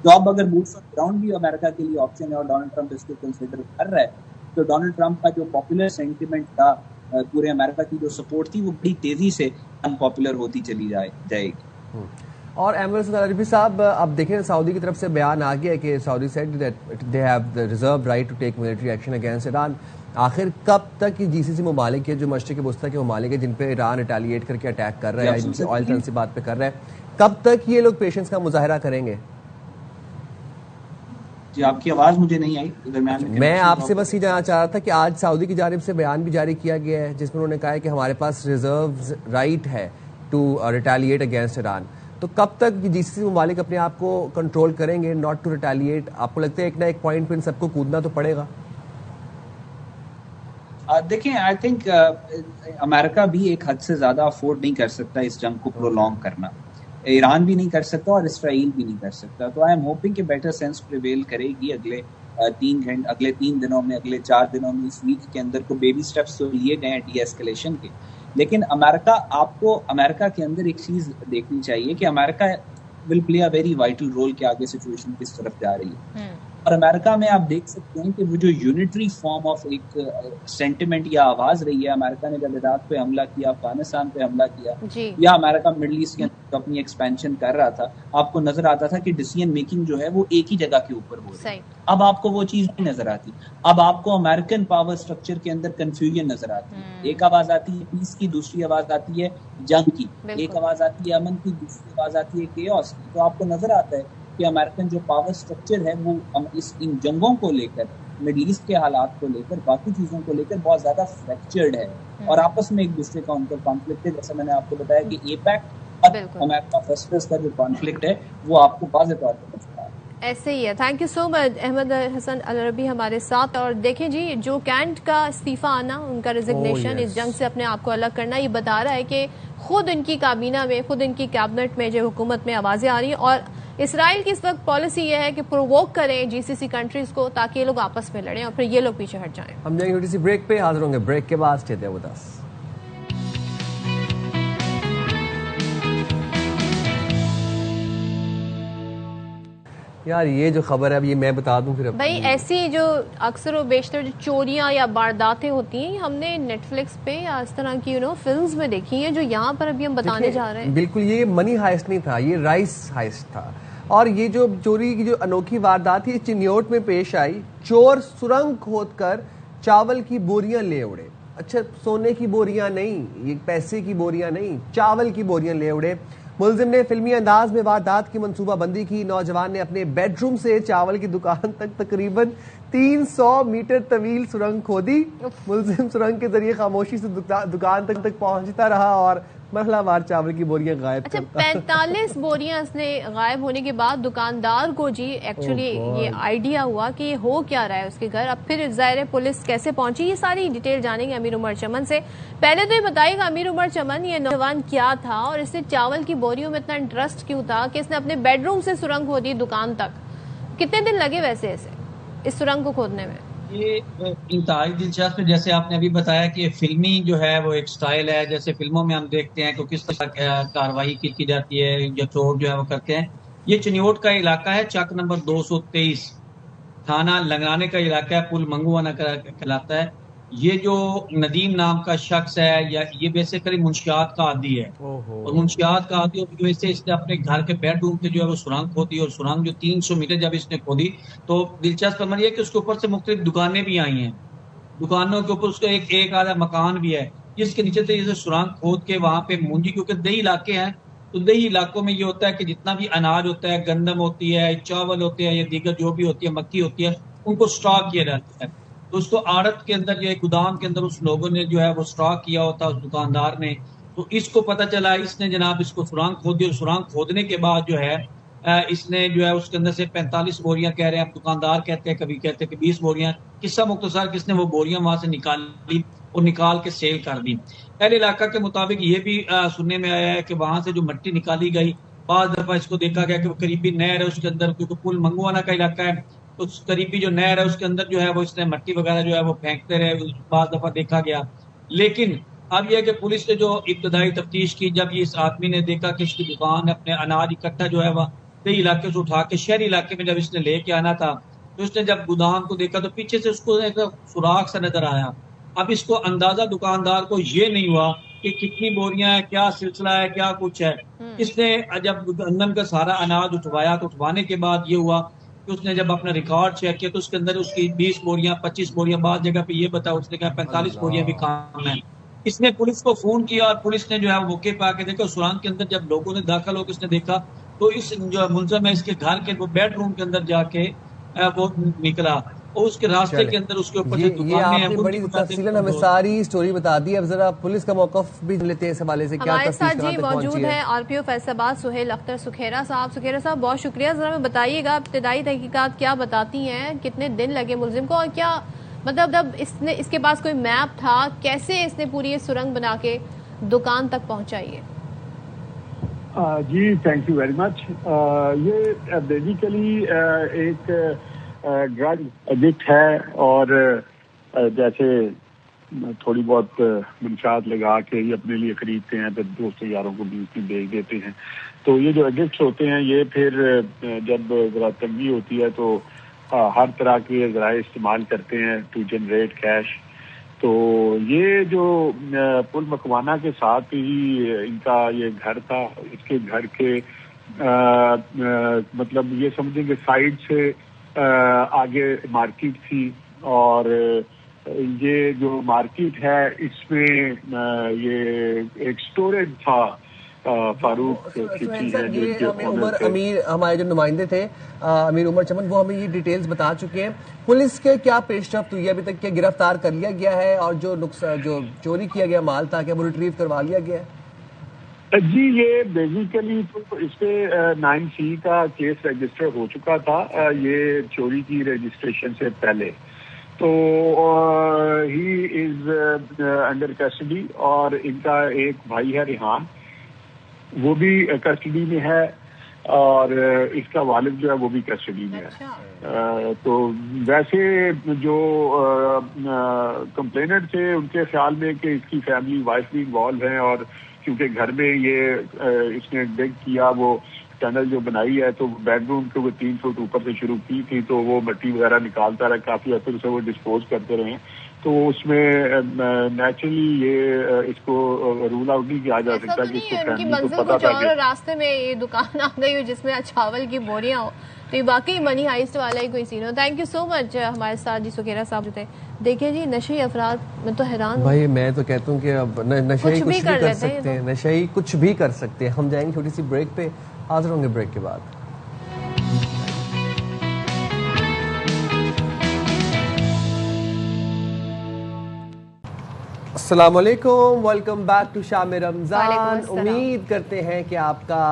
تو اب اگر بوٹس آن گراؤنڈ بھی امریکہ کے لیے آپشن ہے اور ڈونلڈ ٹرمپ اس کو کنسیڈر کر رہا ہے، تو ڈونلڈ ٹرمپ کا جو پاپولر سینٹیمنٹ تھا، پورے امریکہ کی جو سپورٹ تھی، وہ بڑی تیزی سے ان پاپولر ہوتی چلی جائے گی. اور ایمر سنگھ صاحب، اب دیکھیں سعودی کی طرف سے بیان آ گیا کہ Saudi said that they have the reserve right to take military action against Iran. آخر کب تک یہ GCC ممالک ہے جو مشرق وسطیٰ کے ممالک ہیں جن پہ ایران ریٹیلیٹ کر کے اٹیک کر رہا ہے، جن سے آئل تنصیبات پہ کر رہا ہے، کب تک یہ لوگ پیشنس کا مظاہرہ کریں گے؟ جی، آپ کی آواز مجھے نہیں آئی درمیان میں. میں آپ سے بس یہ جاننا چاہ رہا تھا کہ آج سعودی کی جانب سے بیان بھی جاری کیا گیا ہے جس میں انہوں نے کہا ہے کہ ہمارے پاس ریزرو رائٹ ہے ٹو ریٹیلیٹ اگینسٹ ایران. تو کب تک GCC ممالک اپنے آپ کو کنٹرول کریں گے ناٹ ٹو ریٹیلیٹ؟ آپ کو لگتا ہے ایک نہ ایک پوائنٹ پہ ان سب کو کودنا تو پڑے گا؟ دیکھیں، آئی تھنک امریکہ بھی ایک حد سے زیادہ افورڈ نہیں کر سکتا اس جنگ کو پرولونگ کرنا. ایران بھی نہیں کر سکتا اور اسرائیل بھی نہیں کر سکتا. تو آئی ایم ہوپنگ کہ بیٹر سینس پریویل کرے گی اگلے 3 دنوں میں، اگلے 4 دنوں میں، اس ویک کے اندر. کو بیبی سٹیپس تو لیے گئے ہیں ڈی ایسکیلیشن کے، لیکن امریکہ کے اندر ایک چیز دیکھنی چاہیے کہ امریکہ ول پلے اے ویری وائٹل رول کہ آگے سچویشن کس طرف جا رہی ہے. اور امریکہ میں آپ دیکھ سکتے ہیں کہ وہ جو یونٹری فارم آف ایک سینٹیمنٹ یا آواز رہی ہے، امریکہ نے جب عراق پہ حملہ کیا، افغانستان پہ حملہ کیا، یا امریکہ مڈل ایسٹ کے اندر اپنی ایکسپینشن کر رہا تھا، آپ کو نظر آتا تھا کہ ڈیسیژن میکنگ جو ہے وہ ایک ہی جگہ کے اوپر ہو رہی ہے. اب آپ کو وہ چیز نہیں نظر آتی. اب آپ کو امریکن پاور اسٹرکچر کے اندر کنفیوژن نظر آتی ہے. ایک آواز آتی ہے پیس کی، دوسری آواز آتی ہے جنگ کی، ایک آواز آتی ہے امن کی، دوسری آواز آتی ہے کیوس کی. تو آپ کو نظر آتا ہے کہ امریکن جو پاور اسٹرکچر ہے وہ ان جنگوں کو لے کر، مڈل ایسٹ کے حالات کو لے کر، باقی چیزوں کو لے کر بہت زیادہ فریکچرڈ ہے، اور آپس میں ایک دوسرے کا ان کا کانفلکٹ ہے. جیسے میں نے آپ کو بتایا کہ ایپیک اور امریکہ فرسٹرز کا جو کانفلکٹ ہے وہ آپ کو واضح طور پر نظر آ رہا ہے. ایسے ہی ہے. تھینک یو سو مچ احمد حسن العربی ہمارے ساتھ. اور دیکھیں جی جو کینٹ کا استعفی آنا، ان کا ریزگنیشن، اس جنگ سے اپنے آپ کو الگ کرنا، یہ بتا رہا ہے کہ خود ان کی کابینہ میں، خود ان کی کیبنٹ میں جو حکومت میں آوازیں آ رہی ہیں. اور اسرائیل کی اس وقت پالیسی یہ ہے کہ پروووک کریں جی سی سی کنٹریز کو تاکہ یہ لوگ آپس میں لڑیں اور پھر یہ لوگ پیچھے ہٹ جائیں. ہم جائیں گے چھوٹی سی بریک پہ، حاضر ہوں گے بریک کے بعد. Stay there with us. یار یہ جو خبر ہے اب یہ میں بتا دوں پھر بھائی، ایسی جو اکثر و بیشتر جو چوریاں یا وارداتیں ہوتی ہیں ہم نے نیٹ فلکس پہ یا اس طرح کی فلمز میں دیکھی ہیں، جو یہاں پر ابھی ہم بتانے جا رہے ہیں. بالکل یہ منی ہائسٹ نہیں تھا، یہ رائس ہائسٹ تھا. اور یہ جو چوری کی جو انوکھی واردات تھی چنیوٹ میں پیش آئی. چور سرنگ کھود کر چاول کی بوریاں لے اڑے. اچھا سونے کی بوریاں نہیں، یہ پیسے کی بوریاں نہیں، چاول کی بوریاں لے اڑے. ملزم نے فلمی انداز میں واردات کی منصوبہ بندی کی. نوجوان نے اپنے بیڈ روم سے چاول کی دکان تک تقریباً 300 میٹر طویل سرنگ کھودی. ملزم سرنگ کے ذریعے خاموشی سے دکان تک پہنچتا رہا اور مرحلہ وار چاول کی بوریاں غائب اچھا 45 بوریاں اس نے غائب ہونے کے بعد دکاندار کو جی ایکچولی یہ آئیڈیا ہوا کہ یہ ہو کیا رہا ہے اس کے گھر. اب پھر ظاہر پولیس کیسے پہنچی، یہ ساری ڈیٹیل جانیں گے امیر عمر چمن سے. پہلے تو یہ بتائیے گا امیر عمر چمن یہ نوجوان کیا تھا اور اس نے چاول کی بوریوں میں اتنا انٹرسٹ کیوں تھا کہ اس نے اپنے بیڈ روم سے سرنگ کھودی دکان تک؟ کتنے دن لگے ویسے ایسے اس سرنگ کو کھودنے میں؟ یہ انتہائی دلچسپ ہے. جیسے آپ نے ابھی بتایا کہ فلمی جو ہے وہ ایک سٹائل ہے، جیسے فلموں میں ہم دیکھتے ہیں کہ کس طرح کاروائی کی جاتی ہے یا چور جو ہے وہ کرتے ہیں. یہ چنیوٹ کا علاقہ ہے، چک نمبر 223، تھانہ لنگرانے کا علاقہ ہے، پل منگوانا کہلاتا ہے. یہ جو ندیم نام کا شخص ہے یا یہ بیسیکلی منشیات کا عادی ہے، اور منشیات کا عادی کی وجہ سے اس نے اپنے گھر کے بیڈ روم پہ جو ہے وہ سرنگ کھودی. اور سرنگ جو 300 میٹر جب اس نے کھودی تو دلچسپ عمل یہ کہ اس کے اوپر سے مختلف دکانیں بھی آئی ہیں. دکانوں کے اوپر اس کا ایک آدھا مکان بھی ہے جس کے نیچے سے یہ سرنگ کھود کے وہاں پہ مونجی، کیونکہ دیہی علاقے ہیں تو دیہی علاقوں میں یہ ہوتا ہے کہ جتنا بھی اناج ہوتا ہے، گندم ہوتی ہے، چاول ہوتے ہیں یا دیگر جو بھی ہوتی ہے، مکی ہوتی ہے، ان کو سٹاک کیا جاتا ہے. تو اس کو آڑت کے اندر جو ہے گودام کے اندر اس لوگوں نے جو ہے وہ سٹاک کیا ہوتا ہے، اس دکاندار نے. تو اس کو پتہ چلا، اس نے جناب اس کو سرنگ کھودی اور سرنگ کھودنے کے بعد جو ہے اس نے جو ہے اس کے اندر سے 45 بوریاں کہہ رہے ہیں، اب دکاندار کہتے ہیں، کبھی کہتے ہیں کہ 20 بوریاں. قصہ مختصر کس نے وہ بوریاں وہاں سے نکالی اور نکال کے سیل کر دی. اہل علاقہ کے مطابق یہ بھی سننے میں آیا ہے کہ وہاں سے جو مٹی نکالی گئی، بعض دفعہ اس کو دیکھا گیا کہ وہ قریبی نہر ہے اس کے اندر، کیونکہ پل منگوانا کا علاقہ ہے، اس قریبی جو نہر ہے اس کے اندر جو ہے وہ اس نے مٹی وغیرہ جو ہے وہ پھینکتے رہے، بعض دفعہ دیکھا گیا. لیکن اب یہ کہ پولیس نے جو ابتدائی تفتیش کی، جب یہ اس آدمی نے دیکھا کہ اس کی دکان اپنے اناج اکٹھا جو ہے وہ دیہی علاقے سے اٹھا کے شہری علاقے میں جب اس نے لے کے آنا تھا، تو اس نے جب گودام کو دیکھا تو پیچھے سے اس کو ایک سوراخ سا نظر آیا. اب اس کو اندازہ دکاندار کو یہ نہیں ہوا کہ کتنی بوریاں ہیں، کیا سلسلہ ہے، کیا کچھ ہے. اس نے جب گندم کا سارا اناج اٹھوایا تو اٹھوانے کے بعد یہ ہوا کہ اس نے جب اپنا ریکارڈ چیک کیا تو اس کے اندر اس کی 20 بوریاں 25 بوریاں، بعض جگہ پہ یہ بتا اس نے کہا 45 بوریاں بھی کام ہے. اس نے پولیس کو فون کیا اور پولیس نے جو ہے موقع پہ آ کے دیکھا. سرنگ کے اندر جب لوگوں نے داخل ہو کے اس نے دیکھا تو اس جو ملزم ہے اس کے گھر کے بیڈ روم کے اندر جا کے وہ نکلا اور اس کے راستے کے اندر اس کے اوپر دکانیں ہیں. بڑی تفصیلاً ہمیں ساری سٹوری بتا دی. اب ذرا پولیس کا موقف بھی لیتے ہیں اس حوالے سے. کیا ہمارے ساتھ جی موجود ہیں آر پی او فیصل آباد سہیل اختر سکھیرا صاحب. سکھیرا صاحب بہت شکریہ. ذرا ہمیں بتائیے گا ابتدائی تحقیقات کیا بتاتی ہیں، کتنے دن لگے ملزم کو، اور کیا مطلب جب اس کے پاس کوئی میپ تھا، کیسے اس نے پوری سرنگ بنا کے دکان تک پہنچائی ہے؟ جی تھینک یو ویری مچ. یہ بیسیکلی ایک ڈرگ ایڈکٹ ہے اور جیسے تھوڑی بہت منشیات لگا کے یہ اپنے لیے خریدتے ہیں، پھر دوستوں یاروں کو بھی بیچ دیتے ہیں. تو یہ جو ایڈکٹس ہوتے ہیں یہ پھر جب ذرا تنگی ہوتی ہے تو ہر طرح کے ذرائع استعمال کرتے ہیں ٹو جنریٹ کیش. تو یہ جو پل مکوانا کے ساتھ ہی ان کا یہ گھر تھا، اس کے گھر کے مطلب یہ سمجھیں کہ سائڈ سے آگے مارکیٹ تھی، اور یہ جو مارکیٹ ہے اس میں یہ ایک سٹوریج تھا. فاروق امیر ہمارے جو نمائندے تھے امیر عمر چمن، وہ ہمیں یہ ڈیٹیلز بتا چکے ہیں. پولیس کے کیا پیش رفت ہوئی ہے ابھی تک؟ کیا گرفتار کر لیا گیا ہے اور جو چوری کیا گیا مال تھا کیا وہ ریٹریو کروا لیا گیا ہے؟ جی یہ بیسیکلی تو اس پہ 9C کا کیس رجسٹر ہو چکا تھا یہ چوری کی رجسٹریشن سے پہلے. تو ہی از انڈر کسٹڈی اور ان کا ایک بھائی ہے ریحان وہ بھی کسٹڈی میں ہے اور اس کا والد جو ہے وہ بھی کسٹڈی میں ہے. تو ویسے جو کمپلیننٹ تھے ان کے خیال میں کہ اس کی فیملی وائف بھی انوالو ہیں اور کیونکہ گھر میں یہ اس نے ڈگ کیا وہ ٹنل جو بنائی ہے تو بیڈ روم کے وہ 3 فٹ اوپر سے شروع کی تھی تو وہ مٹی وغیرہ نکالتا رہا کافی عرصے سے وہ ڈسپوز کرتے رہے تو اس میں نیچرلی یہ اس کو رول آؤٹ نہیں کیا جا سکتا کہ اس کو فیملی کو پتا تھا کہ راستے میں یہ دکان آ گئی ہو جس میں چاول کی بوریاں ہو تو یہ واقعی منی ہائسٹ والا ہی کوئی سین ہو. تھینک یو سو مچ ہمارے ساتھ جی سکھیرا صاحب جو تھے. دیکھیں جی نشئی افراد میں تو حیران بھائی میں تو کہتا ہوں کہ اب نشئی کچھ بھی کر سکتے ہیں نشئی کچھ بھی کر سکتے ہیں. ہم جائیں گے چھوٹی سی بریک پہ حاضر ہوں گے بریک کے بعد. السلام علیکم ویلکم بیک ٹو شام رمضان. امید کرتے ہیں کہ آپ کا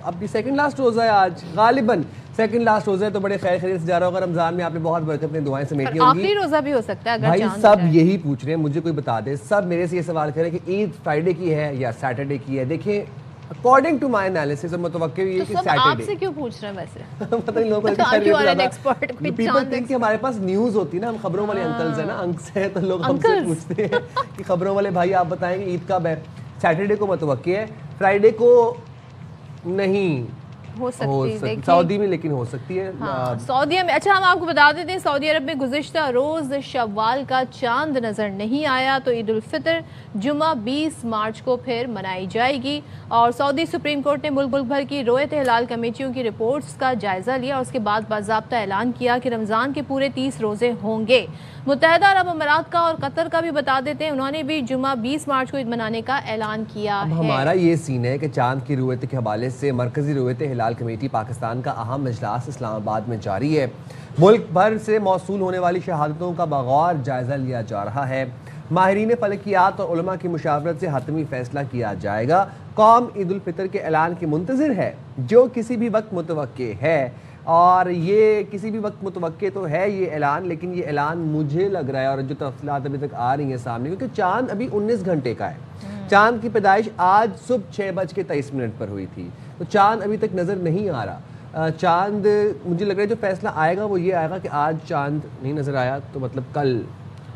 اب سیکنڈ لاسٹ روزہ ہے آج غالباً سیکنڈ لاسٹ روزہ ہے تو بڑے خیر خیریت سے جا رہا ہوگا. رمضان میں آپ نے بہت برکت اپنی دعائیں سمیٹی ہوں گی. آخری روزہ بھی ہو سکتا ہے اگر بھائی سب یہی پوچھ رہے ہیں مجھے کوئی بتا دے سب میرے سے یہ سوال کریں کہ عید فرائیڈے کی ہے یا سیٹرڈے کی ہے. دیکھیں اکارڈنگ ٹو مائی انالیسس متوقع یہ کہ سیٹرڈے. آپ سے کیوں پوچھ رہے ہیں ویسے پتہ نہیں لوگوں کو پیپل تھنک کہ ہمارے پاس نیوز ہوتی نا ہم خبروں والے انکلز ہیں نا انکس ہیں تو لوگ ہم سے پوچھتے ہیں کہ خبروں والے بھائی آپ بتائیں کہ عید کب ہے. سیٹرڈے کو متوقع ہے فرائیڈے کو نہیں ہو سکتی سعودی میں لیکن ہو سکتی ہے سعودیہ میں. اچھا ہم آپ کو بتا دیتے ہیں سعودی عرب میں گزشتہ روز شوال کا چاند نظر نہیں آیا تو عید الفطر جمعہ 20 مارچ کو پھر منائی جائے گی. اور سعودی سپریم کورٹ نے ملک بھر کی رویت ہلال کمیٹیوں کی رپورٹس کا جائزہ لیا اور اس کے بعد باضابطہ اعلان کیا کہ رمضان کے پورے 30 روزے ہوں گے. متحدہ عرب امارات کا اور قطر کا بھی بتا دیتے ہیں انہوں نے بھی جمعہ 20 مارچ کو عید منانے کا اعلان کیا ہے. ہمارا یہ سین ہے کہ چاند کی رویت کے حوالے سے مرکزی رویت ہلال کمیٹی پاکستان کا اہم اجلاس اسلام آباد میں جاری ہے. ملک بھر سے موصول ہونے والی شہادتوں کا بغور جائزہ لیا جا رہا ہے. ماہرین فلکیات اور علماء کی مشاورت سے حتمی فیصلہ کیا جائے گا. قوم عید الفطر کے اعلان کی منتظر ہے جو کسی بھی وقت متوقع ہے اور یہ کسی بھی وقت متوقع تو ہے یہ اعلان لیکن یہ اعلان مجھے لگ رہا ہے اور جو تفصیلات ابھی تک آ رہی ہیں سامنے کیونکہ چاند ابھی 19 گھنٹے کا ہے. چاند کی پیدائش آج صبح 6:23 پر ہوئی تھی تو چاند ابھی تک نظر نہیں آ رہا. چاند مجھے لگ رہا ہے جو فیصلہ آئے گا وہ یہ آئے گا کہ آج چاند نہیں نظر آیا تو مطلب کل.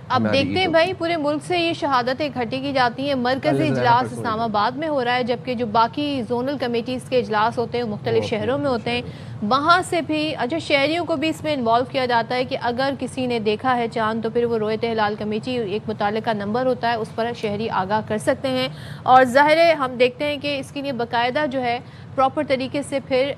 اب دیکھتے ہیں بھائی پورے ملک سے یہ شہادتیں اکٹھی کی جاتی ہیں. مرکزی اجلاس اسلام آباد میں ہو رہا ہے جبکہ جو باقی زونل کمیٹیز کے اجلاس ہوتے ہیں مختلف شہروں میں ہوتے ہیں وہاں سے بھی. اچھا شہریوں کو بھی اس میں انوالو کیا جاتا ہے کہ اگر کسی نے دیکھا ہے چاند تو پھر وہ رویت ہلال کمیٹی ایک متعلقہ نمبر ہوتا ہے اس پر شہری آگاہ کر سکتے ہیں. اور ظاہر ہے ہم دیکھتے ہیں کہ اس کے لیے باقاعدہ جو ہے پراپر طریقے سے پھر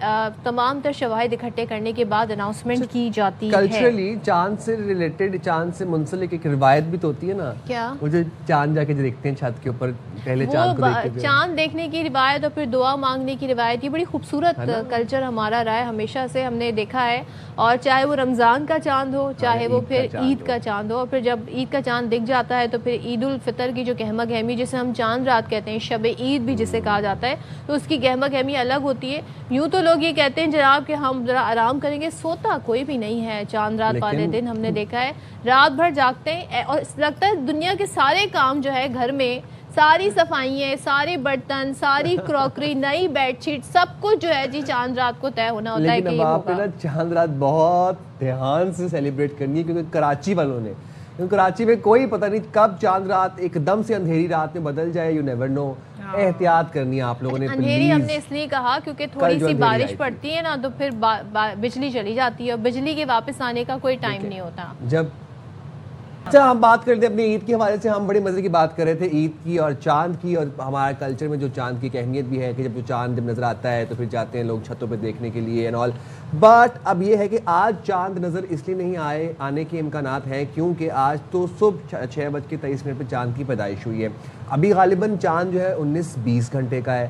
تمام تر شواہد اکٹھے کرنے کے بعد اناؤنسمنٹ کی جاتی ہے. کلچرلی چاند سے ریلیٹڈ چاند سے منسلک ایک روایت بھی تو ہوتی ہے نا کیا وہ جو چاند جا کے دیکھتے ہیں چھت کے اوپر پہلے چاند کو دیکھتے ہیں چاند دیکھنے کی روایت اور پھر دعا مانگنے کی روایت یہ بڑی خوبصورت کلچر ہمارا رہا ہے ہمیشہ سے ہم نے دیکھا ہے. اور چاہے وہ رمضان کا چاند ہو چاہے وہ پھر عید کا چاند ہو اور پھر جب عید کا چاند دکھ جاتا ہے تو پھر عید الفطر کی جو گہما گہمی جسے ہم چاند رات کہتے ہیں شب عید بھی جسے کہا جاتا ہے تو اس کی گہما گہمی الگ ہوتی ہے. یوں تو لوگ یہ کہتے ہیں جناب کہ ہم ذرا آرام کریں گے سوتا کوئی بھی نہیں ہے چاند رات والے دن. ہم نے دیکھا ہے رات بھر جاگتے ہیں اور لگتا ہے دنیا کے سارے کام جو ہے گھر میں ساری صفائیاں سارے برتن ساری کراکری نئی بیڈ شیٹ سب کچھ جو ہے جی چاند رات کو طے ہونا ہوتا ہے کہ لیکن اب آپ نے چاند رات بہت دھیان سے سیلیبریٹ کرنی ہے کیونکہ کراچی والوں نے کراچی میں کوئی پتہ نہیں کب چاند رات ایک دم سے اندھیری رات میں بدل جائے یو نیور نو. احتیاط کرنی ہے آپ لوگوں نے. اندھیری ہم نے اس لیے کہا کیونکہ تھوڑی سی بارش پڑتی ہے نا تو پھر بجلی چلی جاتی ہے اور بجلی کے واپس آنے کا کوئی ٹائم نہیں ہوتا. جب اچھا ہم بات کرتے ہیں اپنی عید کے حوالے سے ہم بڑے مزے کی بات کر رہے تھے عید کی اور چاند کی اور ہمارے کلچر میں جو چاند کی اہمیت بھی ہے کہ جب جو چاند نظر آتا ہے تو پھر جاتے ہیں لوگ چھتوں پہ دیکھنے کے لیے اینڈ آل. بٹ اب یہ ہے کہ آج چاند نظر اس لیے نہیں آنے کے امکانات ہیں کیونکہ آج تو صبح 6:23 پہ چاند کی پیدائش ہوئی ہے. ابھی غالباً چاند جو ہے 19-20 گھنٹے کا ہے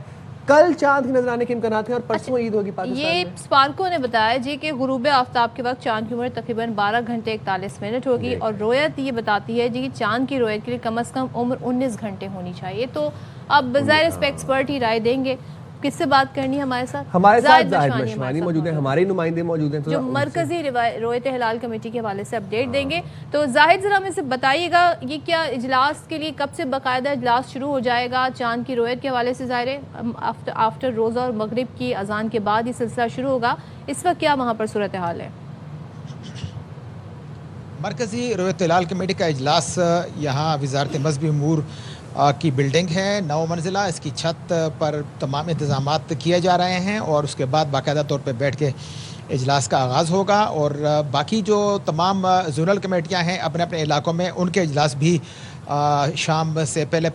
کل چاند کے نظر آنے کے امکانات ہیں اور پرسوں عید ہوگی پاکستان میں. یہ اسپارکو نے بتایا جی کہ غروب آفتاب کے وقت چاند کی عمر تقریباً 12 گھنٹے 41 منٹ ہوگی اور رویت یہ بتاتی ہے جی کہ چاند کی رویت کے لیے کم از کم عمر 19 گھنٹے ہونی چاہیے. تو اب ظاہر اس پہ ایکسپرٹ ہی رائے دیں گے. کس سے بات کرنی ہے ہمارے ساتھ؟ ہمارے ساتھ زاہد مشوانی موجود ہیں, ہمارے نمائندے موجود ہیں جو مرکزی رویت ہلال کمیٹی کے حوالے سے اپڈیٹ دیں گے. تو زاہد ذرا ہمیں سے بتائیے گا یہ کیا اجلاس کے لیے کب سے باقاعدہ اجلاس شروع ہو جائے گا چاند کی رویت کے حوالے سے؟ ظاہر ہے آفٹر روزہ اور مغرب کی اذان کے بعد یہ سلسلہ شروع ہوگا. اس وقت کیا وہاں پر صورتحال ہے؟ مرکزی رویت ہلال کمیٹی کا اجلاس یہاں وزارت مذہبی امور کی بلڈنگ ہے 9 منزلہ. اس کی چھت پر تمام انتظامات کیے جا رہے ہیں اور اس کے بعد باقاعدہ طور پہ بیٹھ کے اجلاس کا آغاز ہوگا. اور باقی جو تمام زونل کمیٹیاں ہیں اپنے اپنے علاقوں میں ان کے اجلاس بھی شام سے پہلے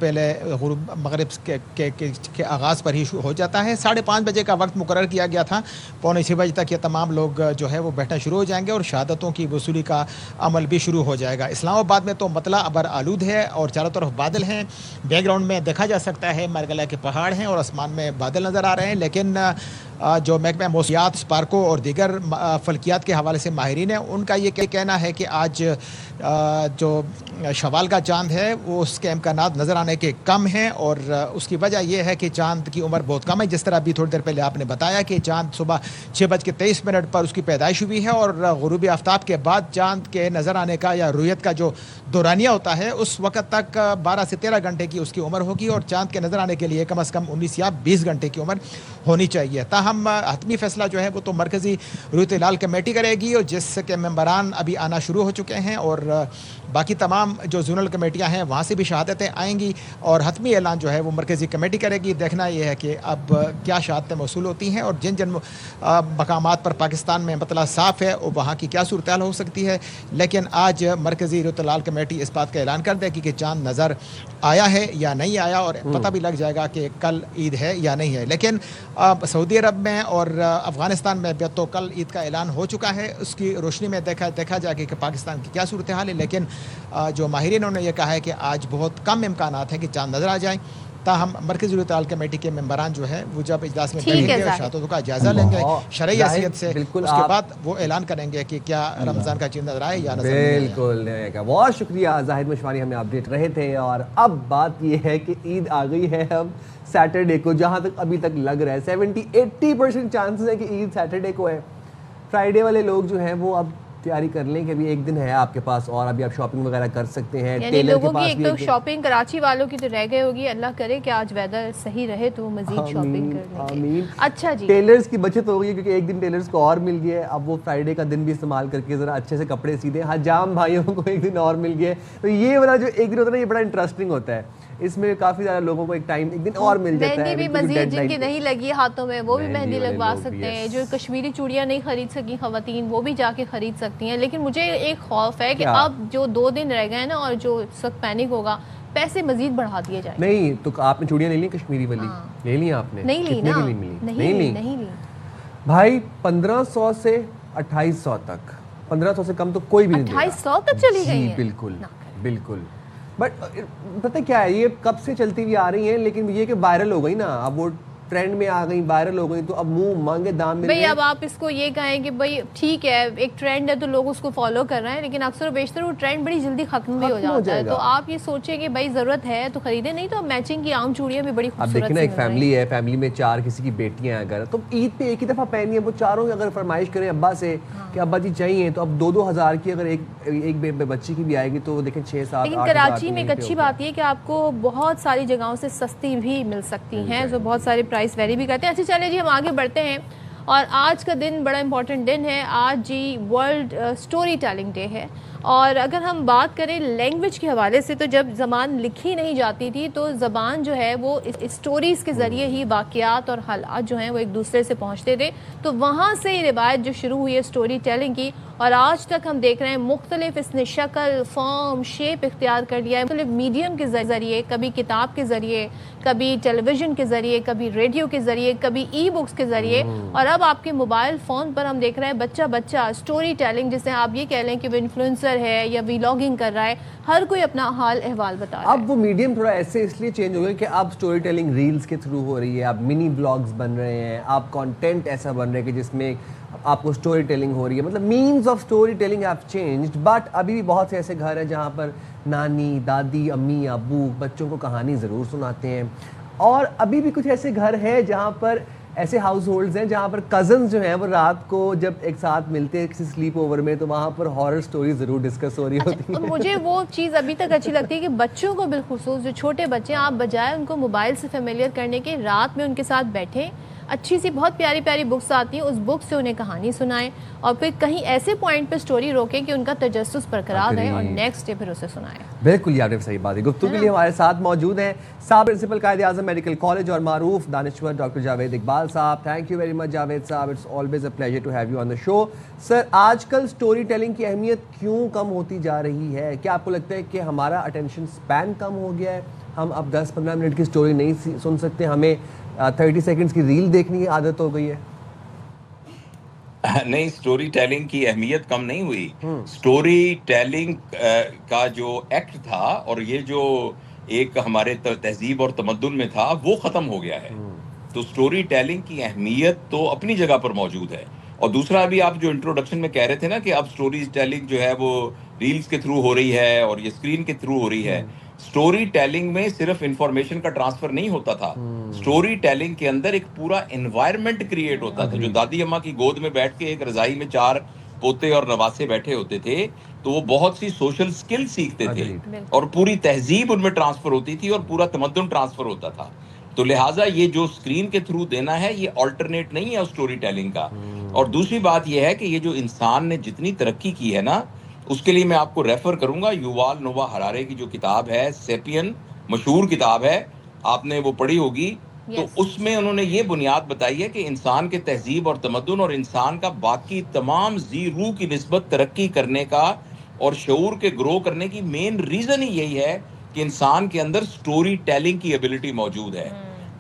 غروب مغرب کے آغاز پر ہی ہو جاتا ہے. 5:30 بجے کا وقت مقرر کیا گیا تھا. 6:45 بجے تک یہ تمام لوگ جو ہے وہ بیٹھنا شروع ہو جائیں گے اور شہادتوں کی وصولی کا عمل بھی شروع ہو جائے گا. اسلام آباد میں تو مطلع ابر آلود ہے اور چاروں طرف بادل ہیں. بیک گراؤنڈ میں دیکھا جا سکتا ہے مرگلہ کے پہاڑ ہیں اور آسمان میں بادل نظر آ رہے ہیں. لیکن جو محکمہ موسمیات اسپارکو اور دیگر فلکیات کے حوالے سے ماہرین ہیں ان کا یہ کہنا ہے کہ آج جو شوال کا چاند ہے وہ اس کے امکانات نظر آنے کے کم ہیں اور اس کی وجہ یہ ہے کہ چاند کی عمر بہت کم ہے. جس طرح ابھی تھوڑی دیر پہلے آپ نے بتایا کہ چاند صبح 6:23 پر اس کی پیدائش ہوئی ہے اور غروب آفتاب کے بعد چاند کے نظر آنے کا یا رویت کا جو دورانیہ ہوتا ہے اس وقت تک 12 سے 13 گھنٹے کی اس کی عمر ہوگی اور چاند کے نظر آنے کے لیے کم از کم 19 یا 20 گھنٹے کی عمر ہونی چاہیے. تاہم حتمی فیصلہ جو ہے وہ تو مرکزی رویت ہلال کمیٹی کرے گی اور جس کے ممبران ابھی آنا شروع ہو چکے ہیں اور باقی تمام جو زونل کمیٹیاں ہیں وہاں سے بھی شہادتیں آئیں گی اور حتمی اعلان جو ہے وہ مرکزی کمیٹی کرے گی. دیکھنا یہ ہے کہ اب کیا شہادتیں موصول ہوتی ہیں اور جن مقامات پر پاکستان میں مطلع صاف ہے وہاں کی کیا صورتحال ہو سکتی ہے. لیکن آج مرکزی رویت ہلال کمیٹی اس بات کا اعلان کر دے گی کہ چاند نظر آیا ہے یا نہیں آیا اور پتہ بھی لگ جائے گا کہ کل عید ہے یا نہیں ہے. لیکن سعودی عرب میں اور افغانستان میں بھی تو کل عید کا اعلان ہو چکا ہے. اس کی روشنی میں دیکھا جائے کہ پاکستان کی کیا صورتحال ہے. لیکن جو ماہرین نے یہ کہا ہے کہ آج بہت کم امکانات ہیں کہ چاند نظر آ جائیں. تاہم مرکزی رویت ہلال کمیٹی کے ممبران جو ہے وہ جب اجلاس میں بیٹھیں گے شہادتوں کا جائزہ لیں گے شرعی حیثیت سے اس کے بعد وہ اعلان کریں گے کہ کیا رمضان کا چاند نظر آئے یا نظر نہیں آئے. بالکل. بہت شکریہ زاہد مشوانی, ہمیں اپڈیٹ رہے تھے. اور اب بات یہ ہے کہ عید آ گئی ہے اب سیٹرڈے کو, جہاں تک ابھی تک لگ رہا ہے 70-80% چانسز ہے کہ عید سیٹرڈے کو ہے. فرائیڈے والے لوگ جو ہیں وہ اب تیاری کر لیں کہ ابھی ایک دن ہے آپ کے پاس اور ابھی آپ شاپنگ وغیرہ کر سکتے ہیں. یعنی لوگوں کی ایک تو شاپنگ کراچی والوں کی تو رہ گئی ہوگی. اللہ کرے کہ آج ویدر صحیح رہے تو وہ مزید شاپنگ کر لیں گے. اچھا جی, ٹیلرز کی بچت ہو گئی کیونکہ ایک دن ٹیلرز کو اور مل گیا ہے. اب وہ فرائیڈے کا دن بھی استعمال کر کے ذرا اچھے سے کپڑے سی دیں. حجام بھائیوں کو ایک دن اور مل گیا ہے. تو یہ والا جو ایک دن ہوتا ہے نا یہ بڑا انٹرسٹنگ ہوتا ہے. اس میں کافی زیادہ لوگوں کو ایک دن اور مل جاتا ہے. مہندی بھی مزید جن کی نہیں لگی ہاتھوں میں وہ بھی مہندی لگوا سکتے ہیں. جو کشمیری چوڑیاں نہیں خرید سکی خواتین وہ بھی جا کے خرید سکتی ہیں. لیکن مجھے ایک خوف ہے کہ اب جو 2 دن رہ گئے نا اور جو سخت پینک ہوگا پیسے مزید بڑھا دیے جائیں. نہیں تو آپ نے چوڑیاں لے لی کشمیری والی؟ لے لی آپ نے؟ نہیں لی نا, نہیں لی بھائی. 1500 سے 2800 تک, 1500 سے کم تو کوئی بھی نہیں. 2800 تک چلی گئی ہیں. بالکل بالکل. بٹ پتہ کیا ہے, یہ کب سے چلتی ہوئی آ رہی ہیں لیکن یہ کہ وائرل ہو گئی نا, اب وہ ٹرینڈ میں آ گئی, وائرل ہو گئی, تو اب منہ مانگے دام میں. بھئی اب آپ اس کو یہ کہیں کہ بھئی ٹھیک ہے ایک ٹرینڈ ہے تو لوگ اس کو فالو کر رہے ہیں, لیکن اکثر و بیشتر وہ ٹرینڈ بڑی جلدی ختم بھی ہو جاتا ہے. تو آپ یہ سوچیں کہ بھئی ضرورت ہے تو خریدیں, نہیں تو میچنگ کی عام چوڑیاں بھی بڑی خوبصورت. اب دیکھیں نا ایک فیملی ہے, فیملی میں 4 کسی کی بیٹیاں ہیں اگر, تو عید پہ ایک ہی دفعہ پہنی ہے, وہ چاروں اگر فرمائش کریں ابا سے کہ ابا جی چاہیے, تو اب 2-2 ہزار کی اگر ایک بچی کی بھی آئے گی تو دیکھیں 6-7-8. لیکن کراچی میں ایک اچھی بات یہ کہ آپ کو بہت ساری جگہوں سے سستی بھی مل سکتی ہیں, جو بہت سارے پرائس ویری بھی کرتے ہیں. اچھا چلے جی ہم آگے بڑھتے ہیں. اور آج کا دن بڑا امپورٹنٹ دن ہے. آج جی ورلڈ سٹوری ٹیلنگ ڈے ہے. اور اگر ہم بات کریں لینگویج کے حوالے سے تو جب زبان لکھی نہیں جاتی تھی تو زبان جو ہے وہ اسٹوریز کے ذریعے ہی واقعات اور حالات جو ہیں وہ ایک دوسرے سے پہنچتے تھے. تو وہاں سے یہ روایت جو شروع ہوئی ہے سٹوری ٹیلنگ کی, اور آج تک ہم دیکھ رہے ہیں مختلف اس نے شکل, فارم, شیپ اختیار کر لیا ہے. مختلف میڈیم کے ذریعے, کبھی کتاب کے ذریعے, کبھی ٹیلی ویژن کے ذریعے, کبھی ریڈیو کے ذریعے, کبھی ای بکس کے ذریعے, اور اب آپ کے موبائل فون پر ہم دیکھ رہے ہیں بچہ اسٹوری ٹیلنگ, جسے آپ یہ کہہ لیں کہ وہ انفلوئنسر انفلوئنسر ہے یا ویلاگنگ کر رہا ہے, ہر کوئی اپنا حال احوال بتا رہا ہے. اب وہ میڈیم تھوڑا ایسے اس لیے چینج ہو گیا کہ اب سٹوری ٹیلنگ ریلز کے تھرو ہو رہی ہے, اب منی بلاگز بن رہے ہیں, اب کانٹینٹ ایسا بن رہا ہے کہ جس میں آپ کو سٹوری ٹیلنگ ہو رہی ہے, مطلب means of storytelling have changed. But ابھی بھی بہت سے ایسے گھر ہیں جہاں پر نانی, دادی, امی, ابو بچوں کو کہانی ضرور سناتے ہیں, اور ابھی بھی کچھ ایسے گھر ہیں جہاں پر ایسے ہاؤس ہولڈز ہیں جہاں پر کزنز جو ہیں وہ رات کو جب ایک ساتھ ملتے ہیں کسی سلیپ اوور میں تو وہاں پر ہارر سٹوری ضرور ڈسکس ہو رہی ہوتی ہے. مجھے وہ چیز ابھی تک اچھی لگتی ہے کہ بچوں کو بالخصوص جو چھوٹے بچے ہیں, آپ بجائے ان کو موبائل سے فیملیئر کرنے کے, رات میں ان کے ساتھ بیٹھیں, اچھی سی بہت پیاری پیاری بکس آتی ہیں, اس بک سے انہیں کہانی سنائیں, اور پھر کہیں ایسے پوائنٹ پہ سٹوری روکیں کہ ان کا تجسس برقرار رہے, اور نیکسٹ ڈے پھر اسے سنائیں. بالکل یہ آپ نے صحیح بات ہے. گفتگو کے لیے ہمارے ساتھ موجود ہیں سابق principal Quaid Azam medical college اور معروف دانشور doctor Javed Iqbal sahib. Thank you very much Javed sahib, it's always a pleasure to have you on the show. Sir, آج کل سٹوری ٹیلنگ کی اہمیت کیوں کم ہوتی جا رہی ہے؟ کیا آپ کو لگتا ہے کہ ہمارا اٹینشن سپین کم ہو گیا ہے, ہم اب 10-15 منٹ کی سٹوری نہیں سن سکتے, ہمیں 30 سیکنڈز کی ریل دیکھنے کی عادت ہو گئی ہے؟ نہیں, سٹوری ٹیلنگ کی اہمیت کم نہیں ہوئی. سٹوری ٹیلنگ کا جو ایکٹ تھا اور یہ جو ایک ہمارے تہذیب اور تمدن میں تھا وہ ختم ہو گیا ہے. تو سٹوری ٹیلنگ کی اہمیت تو اپنی جگہ پر موجود ہے. اور دوسرا ابھی آپ جو انٹروڈکشن میں کہہ رہے تھے نا کہ اب سٹوری ٹیلنگ جو ہے وہ ریلز کے تھرو ہو رہی ہے اور یہ اسکرین کے تھرو ہو رہی ہے. سٹوری ٹیلنگ میں صرف انفارمیشن کا ٹرانسفر نہیں ہوتا تھا, سٹوری ٹیلنگ کے اندر ایک پورا انوائرمنٹ کریٹ ہوتا تھا. جو دادی اماں کی گود میں بیٹھ کے ایک رضائی میں 4 پوتے اور نواسے بیٹھے ہوتے تھے تو وہ بہت سی سوشل سکل سیکھتے تھے اور پوری تہذیب ان میں ٹرانسفر ہوتی تھی اور پورا تمدن ٹرانسفر ہوتا تھا. تو لہٰذا یہ جو اسکرین کے تھرو دینا ہے یہ آلٹرنیٹ نہیں ہے سٹوری ٹیلنگ کا. اور دوسری بات یہ ہے کہ یہ جو انسان نے جتنی ترقی کی ہے نا, اس کے لیے میں آپ کو ریفر کروں گا یووال نووا ہرارے کی جو کتاب ہے سیپین, مشہور کتاب ہے, آپ نے وہ پڑھی ہوگی. تو اس میں انہوں نے یہ بنیاد بتائی ہے کہ انسان کے تہذیب اور تمدن اور انسان کا باقی تمام ذی روح کی نسبت ترقی کرنے کا اور شعور کے گرو کرنے کی مین ریزن ہی یہی ہے کہ انسان کے اندر سٹوری ٹیلنگ کی ایبلٹی موجود ہے.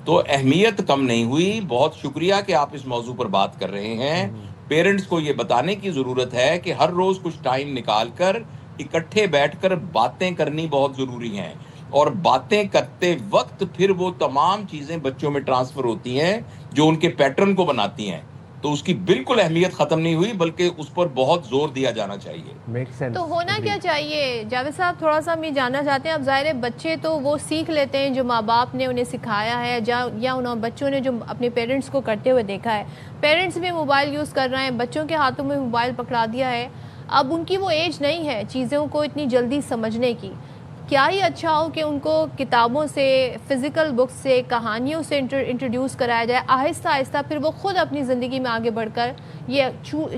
تو اہمیت کم نہیں ہوئی. بہت شکریہ کہ آپ اس موضوع پر بات کر رہے ہیں. پیرنٹس کو یہ بتانے کی ضرورت ہے کہ ہر روز کچھ ٹائم نکال کر اکٹھے بیٹھ کر باتیں کرنی بہت ضروری ہیں, اور باتیں کرتے وقت پھر وہ تمام چیزیں بچوں میں ٹرانسفر ہوتی ہیں جو ان کے پیٹرن کو بناتی ہیں. تو اس کی بالکل اہمیت ختم نہیں ہوئی بلکہ اس پر بہت زور دیا جانا چاہیے. تو ہونا کیا چاہیے جاوید صاحب, تھوڑا سا ہم یہ جاننا چاہتے ہیں. اب ظاہر ہے بچے تو وہ سیکھ لیتے ہیں جو ماں باپ نے انہیں سکھایا ہے یا بچوں نے جو اپنے پیرنٹس کو کرتے ہوئے دیکھا ہے. پیرنٹس بھی موبائل یوز کر رہے ہیں, بچوں کے ہاتھوں میں موبائل پکڑا دیا ہے. اب ان کی وہ ایج نہیں ہے چیزوں کو اتنی جلدی سمجھنے کی. کیا ہی اچھا ہو کہ ان کو کتابوں سے, فزیکل بکس سے, کہانیوں سے انٹروڈیوس کرایا جائے. آہستہ آہستہ پھر وہ خود اپنی زندگی میں آگے بڑھ کر یہ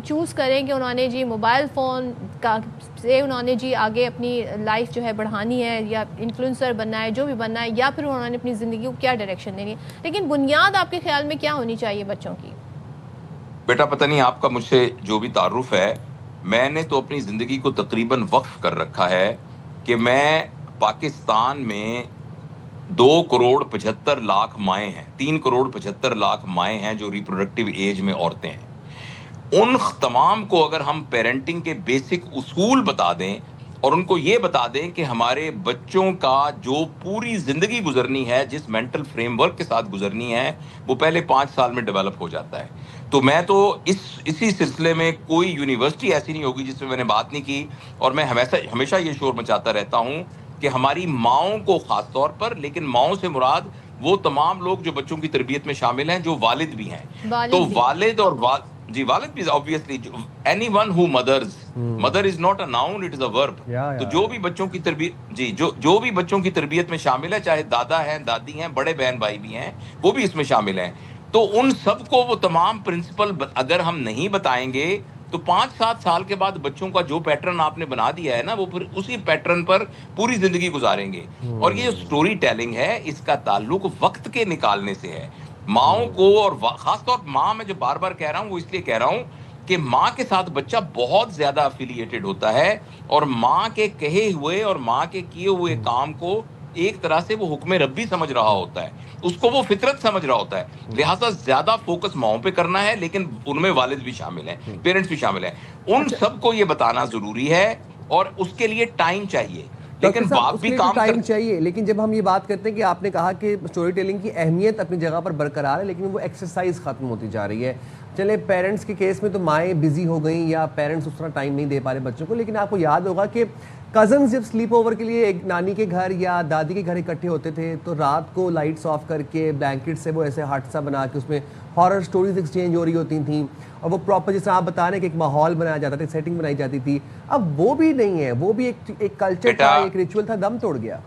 چوز کریں کہ انہوں نے جی موبائل فون کا سے انہوں نے جی آگے اپنی لائف جو ہے بڑھانی ہے یا انفلوئنسر بننا ہے, جو بھی بننا ہے, یا پھر انہوں نے اپنی زندگی کو کیا ڈائریکشن دینی ہے. لیکن بنیاد آپ کے خیال میں کیا ہونی چاہیے بچوں کی؟ بیٹا پتہ نہیں آپ کا مجھ سے جو بھی تعارف ہے, میں نے تو اپنی زندگی کو تقریباً وقف کر رکھا ہے کہ میں پاکستان میں 2,75,00,000 مائیں ہیں, 3,75,00,000 مائیں ہیں جو ریپروڈکٹیو ایج میں عورتیں ہیں. ان تمام کو اگر ہم پیرنٹنگ کے بیسک اصول بتا دیں اور ان کو یہ بتا دیں کہ ہمارے بچوں کا جو پوری زندگی گزرنی ہے, جس مینٹل فریم ورک کے ساتھ گزرنی ہے, وہ پہلے 5 سال میں ڈیولپ ہو جاتا ہے. تو میں تو اسی سلسلے میں کوئی یونیورسٹی ایسی نہیں ہوگی جس میں نے بات نہیں کی. اور میں ہمیشہ یہ شور مچاتا رہتا ہوں کہ ہماری ماؤں کو خاص طور پر, لیکن ماؤں سے مراد وہ تمام لوگ جو بچوں کی تربیت میں شامل ہیں جو والد بھی ہیں. تو والد اور والد بھی obviously anyone who mothers, mother is not a noun, it is a verb. تو جو بھی بچوں کی تربیت جو بھی بچوں کی تربیت میں شامل ہے, چاہے دادا ہیں, دادی ہیں, بڑے بہن بھائی بھی ہیں, وہ بھی اس میں شامل ہیں. تو ان سب کو وہ تمام پرنسپل اگر ہم نہیں بتائیں گے تو 5-7 سال کے بعد بچوں کا جو پیٹرن آپ نے بنا دیا ہے نا, وہ پھر اسی پیٹرن پر پوری زندگی گزاریں گے. اور یہ سٹوری ٹیلنگ ہے, اس کا تعلق وقت کے نکالنے سے ہے. ماؤں کو, اور خاص طور ماں, میں جو بار بار کہہ رہا ہوں وہ اس لیے کہہ رہا ہوں کہ ماں کے ساتھ بچہ بہت زیادہ افیلیٹڈ ہوتا ہے, اور ماں کے کہے ہوئے اور ماں کے کیے ہوئے کام کو ایک طرح سے وہ حکم ربی سمجھ رہا ہوتا ہے, اس کو وہ فطرت سمجھ رہا ہوتا ہے. لہٰذا زیادہ فوکس ماؤں پہ کرنا ہے, لیکن ان میں والد بھی شامل ہیں, پیرنٹس بھی شامل ہیں. ان سب کو یہ بتانا ضروری ہے. اور اس کے لیے ٹائم چاہیے، لیکن باپ بھی کام ٹائم چاہیے. لیکن جب ہم یہ بات کرتے ہیں کہ آپ نے کہا کہ اسٹوری ٹیلنگ کی اہمیت اپنی جگہ پر برقرار ہے، لیکن وہ ایکسرسائز ختم ہوتی جا رہی ہے. چلے پیرنٹس کے کیس میں تو مائیں بزی ہو گئیں یا پیرنٹس اس طرح ٹائم نہیں دے پا رہے بچوں کو، لیکن آپ کو یاد ہوگا کہ کزنز جب سلیپ اوور کے لیے ایک نانی کے گھر یا دادی کے گھر اکٹھے ہوتے تھے تو رات کو لائٹس آف کر کے بلینکٹ سے وہ ایسے ہٹ سا بنا کے اس میں ہارر سٹوریز ایکسچینج ہو رہی ہوتی تھیں، اور وہ پراپر جیسے آپ بتا رہے ہیں کہ ایک ماحول بنایا جاتا تھا، سیٹنگ بنائی جاتی تھی. اب وہ بھی نہیں ہے، وہ بھی ایک کلچر تھا، ایک ریچول تھا، دم توڑ گیا.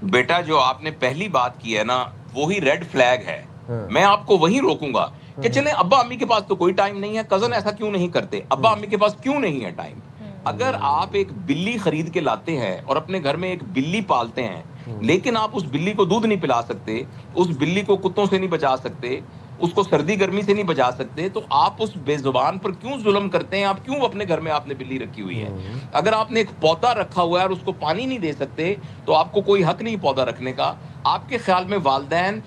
بیٹا جو آپ نے پہلی بات کی ہے نا وہی ریڈ فلیگ ہے. میں آپ کو وہی روکوں گا کہ چلیں ابا امی کے پاس تو کوئی ٹائم نہیں ہے، کزن ایسا کیوں نہیں کرتے، ابا امی کے پاس کیوں نہیں ہے ٹائم. اگر آپ ایک بلی خرید کے لاتے ہیں اور اپنے گھر میں ایک بلی پالتے ہیں، لیکن آپ اس بلی کو دودھ نہیں پلا سکتے، اس بلی کو کتوں سے نہیں بچا سکتے، اس کو سردی گرمی سے نہیں بچا سکتے، تو آپ اس بے زبان پر کیوں ظلم کرتے ہیں؟ آپ کیوں اپنے گھر میں آپ نے بلی رکھی ہوئی ہے؟ اگر آپ نے ایک پودا رکھا ہوا ہے اور اس کو پانی نہیں دے سکتے تو آپ کو کوئی حق نہیں پودا رکھنے کا. آپ کے خیال میں والدین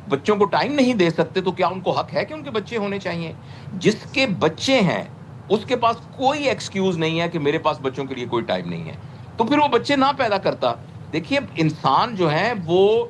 بچوں کو ٹائم نہیں دے سکتے تو کیا ان کو حق ہے کہ ان کے بچے ہونے چاہیے؟ جس کے بچے ہیں اس کے پاس کوئی ایکسکیوز نہیں ہے کہ میرے پاس بچوں کے لیے کوئی ٹائم نہیں ہے، تو پھر وہ بچے نہ پیدا کرتا. دیکھیے انسان جو ہے وہ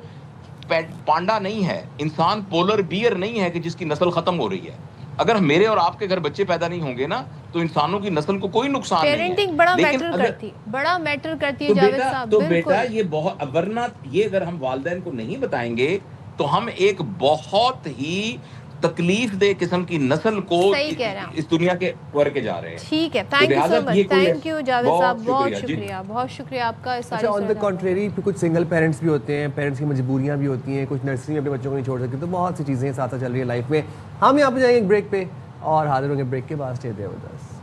پانڈا نہیں ہے، انسان پولر بیئر نہیں ہے کہ جس کی نسل ختم ہو رہی ہے. اگر میرے اور آپ کے گھر بچے پیدا نہیں ہوں گے نا تو انسانوں کی نسل کو کوئی نقصان نہیں ہے. پیرنٹنگ بڑا میٹر کرتی ہے جاوید صاحب. تو بیٹا یہ بہت، ورنہ یہ اگر ہم والدین کو نہیں بتائیں گے تو ہم ایک بہت ہی تکلیف دہ قسم کی نسل کو اس دنیا کے ور کے جا رہے ہیں. ٹھیک ہے، thank you so much. Thank you Javed صاحب، بہت شکریہ، بہت شکریہ آپ کا. آن دا کنٹریری کچھ سنگل پیرنٹس بھی ہوتے ہیں، پیرنٹس کی مجبوریاں بھی ہوتی ہیں، کچھ نرسری میں اپنے بچوں کو نہیں چھوڑ سکتے، تو بہت سی چیزیں ساتھ ساتھ چل رہی ہے لائف میں. ہم یہاں پہ جائیں گے ایک بریک پہ اور حاضر ہوں گے بریک کے بعد. Stay there with us.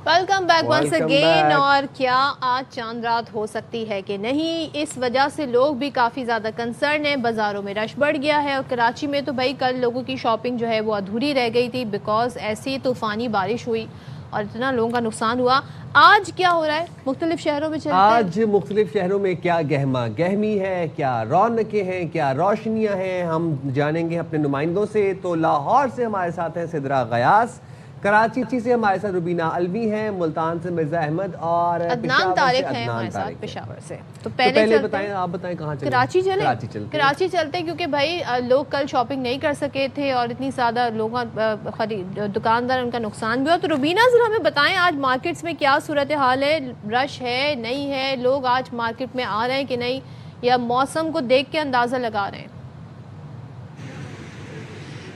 Welcome back once again. اور کیا آج چاند رات ہو سکتی ہے کہ نہیں، اس وجہ سے لوگ بھی کافی زیادہ کنسرن ہیں. بازاروں میں رش بڑھ گیا ہے، اور کراچی میں تو بھائی کل لوگوں کی شاپنگ جو ہے وہ ادھوری رہ گئی تھی بیکاز ایسی طوفانی بارش ہوئی اور اتنا لوگوں کا نقصان ہوا. آج کیا ہو رہا ہے مختلف شہروں میں؟ آج مختلف شہروں میں کیا گہما گہمی ہے، کیا رونقیں ہیں، کیا روشنیاں ہیں، ہم جانیں گے اپنے نمائندوں سے. تو لاہور سے ہمارے ساتھ ہیں سدرا غیاث، کراچی سے ہمارے ساتھ روبینہ الوی ہیں، ملتان سے مرزا احمد، اور عدنان طارق ہیں ہمارے ساتھ پشاور سے. تو پہلے بتائیں، آپ بتائیں کہاں چلیں؟ کراچی چلتے ہیں کیونکہ بھائی لوگ کل شاپنگ نہیں کر سکے تھے اور اتنی زیادہ لوگوں دکاندار ان کا نقصان بھی ہوا. تو روبینہ ذرا ہمیں بتائیں آج مارکیٹس میں کیا صورتحال ہے؟ رش ہے نہیں ہے؟ لوگ آج مارکیٹ میں آ رہے ہیں کہ نہیں، یا موسم کو دیکھ کے اندازہ لگا رہے ہیں؟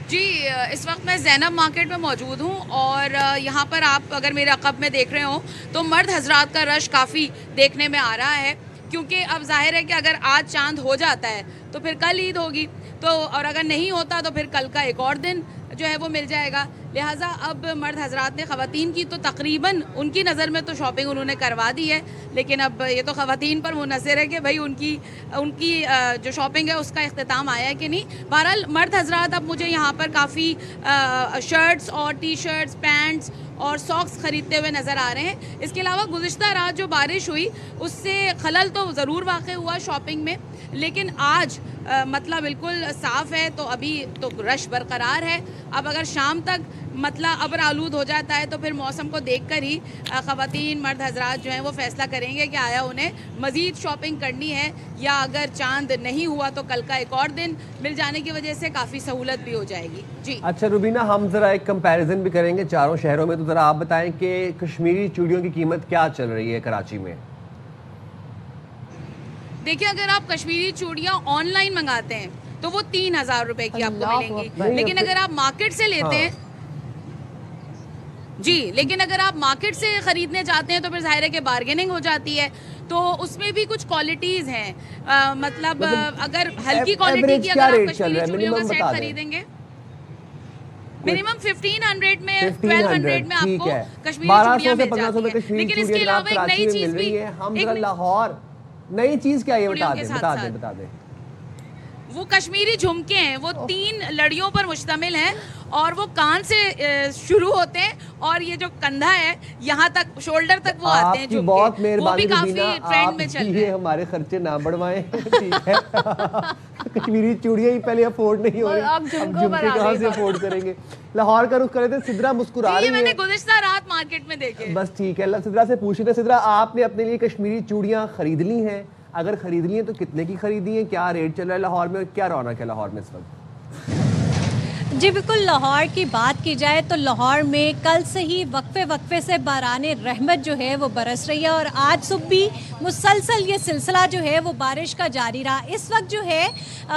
جی اس وقت میں زینب مارکیٹ میں موجود ہوں، اور یہاں پر آپ اگر میرے عقب میں دیکھ رہے ہوں تو مرد حضرات کا رش کافی دیکھنے میں آ رہا ہے، کیونکہ اب ظاہر ہے کہ اگر آج چاند ہو جاتا ہے تو پھر کل عید ہوگی، تو اور اگر نہیں ہوتا تو پھر کل کا ایک اور دن جو ہے وہ مل جائے گا. لہٰذا اب مرد حضرات نے، خواتین کی تو تقریباً ان کی نظر میں تو شاپنگ انہوں نے کروا دی ہے، لیکن اب یہ تو خواتین پر منحصر ہے کہ بھائی ان کی جو شاپنگ ہے اس کا اختتام آیا ہے کہ نہیں. بہرحال مرد حضرات اب مجھے یہاں پر کافی شرٹس اور ٹی شرٹس، پینٹس اور ساکس خریدتے ہوئے نظر آ رہے ہیں. اس کے علاوہ گزشتہ رات جو بارش ہوئی اس سے خلل تو ضرور واقع ہوا شاپنگ میں، لیکن آج مطلب بالکل صاف ہے، تو ابھی تو رش برقرار ہے. اب اگر شام تک مطلب ابر آلود ہو جاتا ہے تو پھر موسم کو دیکھ کر ہی خواتین مرد حضرات جو ہیں وہ فیصلہ کریں گے کہ آیا انہیں مزید شاپنگ کرنی ہے، یا اگر چاند نہیں ہوا تو کل کا ایک اور دن مل جانے کی وجہ سے کافی سہولت بھی ہو جائے گی. جی اچھا روبینہ، ہم ذرا ایک کمپیریزن بھی کریں گے چاروں شہروں میں، تو ذرا آپ بتائیں کہ کشمیری چوڑیوں کی قیمت کیا چل رہی ہے کراچی میں؟ دیکھیں اگر آپ کشمیری چوڑیاں آن لائن منگاتے ہیں تو وہ 3,000 روپے کی آپ کو ملیں گی، لیکن اگر آپ مارکیٹ سے لیتے ہیں لیکن اگر آپ مارکیٹ سے خریدنے جاتے ہیں تو پھر ظاہر ہے کہ بارگیننگ ہو جاتی ہے. تو اس میں بھی کچھ کوالٹیز ہیں، مطلب اگر ہلکی کوالٹی کی اگر آپ کشمیری چوڑیوں کا سیٹ خریدیں گے منیمم 1500 میں 1200 میں آپ کو کشمیری چوڑیاں مل جاتی ہیں. لیکن اس کے علاوہ ایک نئی چیز بھی، ہم ذرا لاہور نئی چیز کیا یہ بتا دیں. وہ کشمیری جھمکے ہیں, وہ 3 لڑیوں پر مشتمل ہیں اور وہ کان سے شروع ہوتے ہیں اور یہ جو کندھا ہے یہاں تک شولڈر تک وہ آتے ہیں جھمکے. بہت مہربانی وہ بھی کافی ٹرینڈ میں چل رہے ہیں. ہمارے خرچے نہ بڑھوائیں, ٹھیک ہے. کشمیری چوڑیاں ہی پہلے افورڈ نہیں ہو رہی, اب جھمکے کہاں سے افورڈ کریں گے. لاہور کا رخ کرے تھے, سدرا مسکرا رہی ہے. میں نے گزشتہ رات مارکیٹ میں دیکھے. بس ٹھیک ہے, سدرا سے پوچھ رہے تھے. سدرا, آپ نے اپنے لیے کشمیری چوڑیاں خرید لی ہیں؟ اگر خرید لی ہیں تو کتنے کی خریدی ہیں, کیا ریٹ چل رہا ہے لاہور میں, اور کیا رونق ہے لاہور میں اس وقت؟ جی بالکل, لاہور کی بات کی جائے تو لاہور میں کل سے ہی وقفے سے باران رحمت جو ہے وہ برس رہی ہے, اور آج صبح بھی مسلسل یہ سلسلہ جو ہے وہ بارش کا جاری رہا. اس وقت جو ہے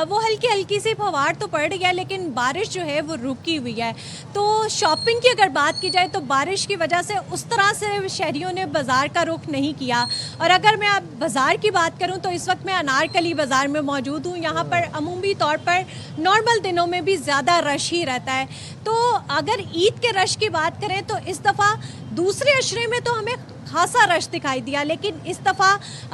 وہ ہلکی سی فوار تو پڑ رہی ہے, لیکن بارش جو ہے وہ رکی ہوئی ہے. تو شاپنگ کی اگر بات کی جائے تو بارش کی وجہ سے اس طرح سے شہریوں نے بازار کا رخ نہیں کیا. اور اگر میں اب بازار کی بات کروں تو اس وقت میں انارکلی بازار میں موجود ہوں. یہاں پر عمومی طور پر نارمل دنوں میں بھی زیادہ رش ہی رہتا ہے. تو اگر عید کے رش کی بات کریں تو اس دفعہ دوسرے عشرے میں تو ہمیں خاصا رش دکھائی دیا, لیکن اس دفعہ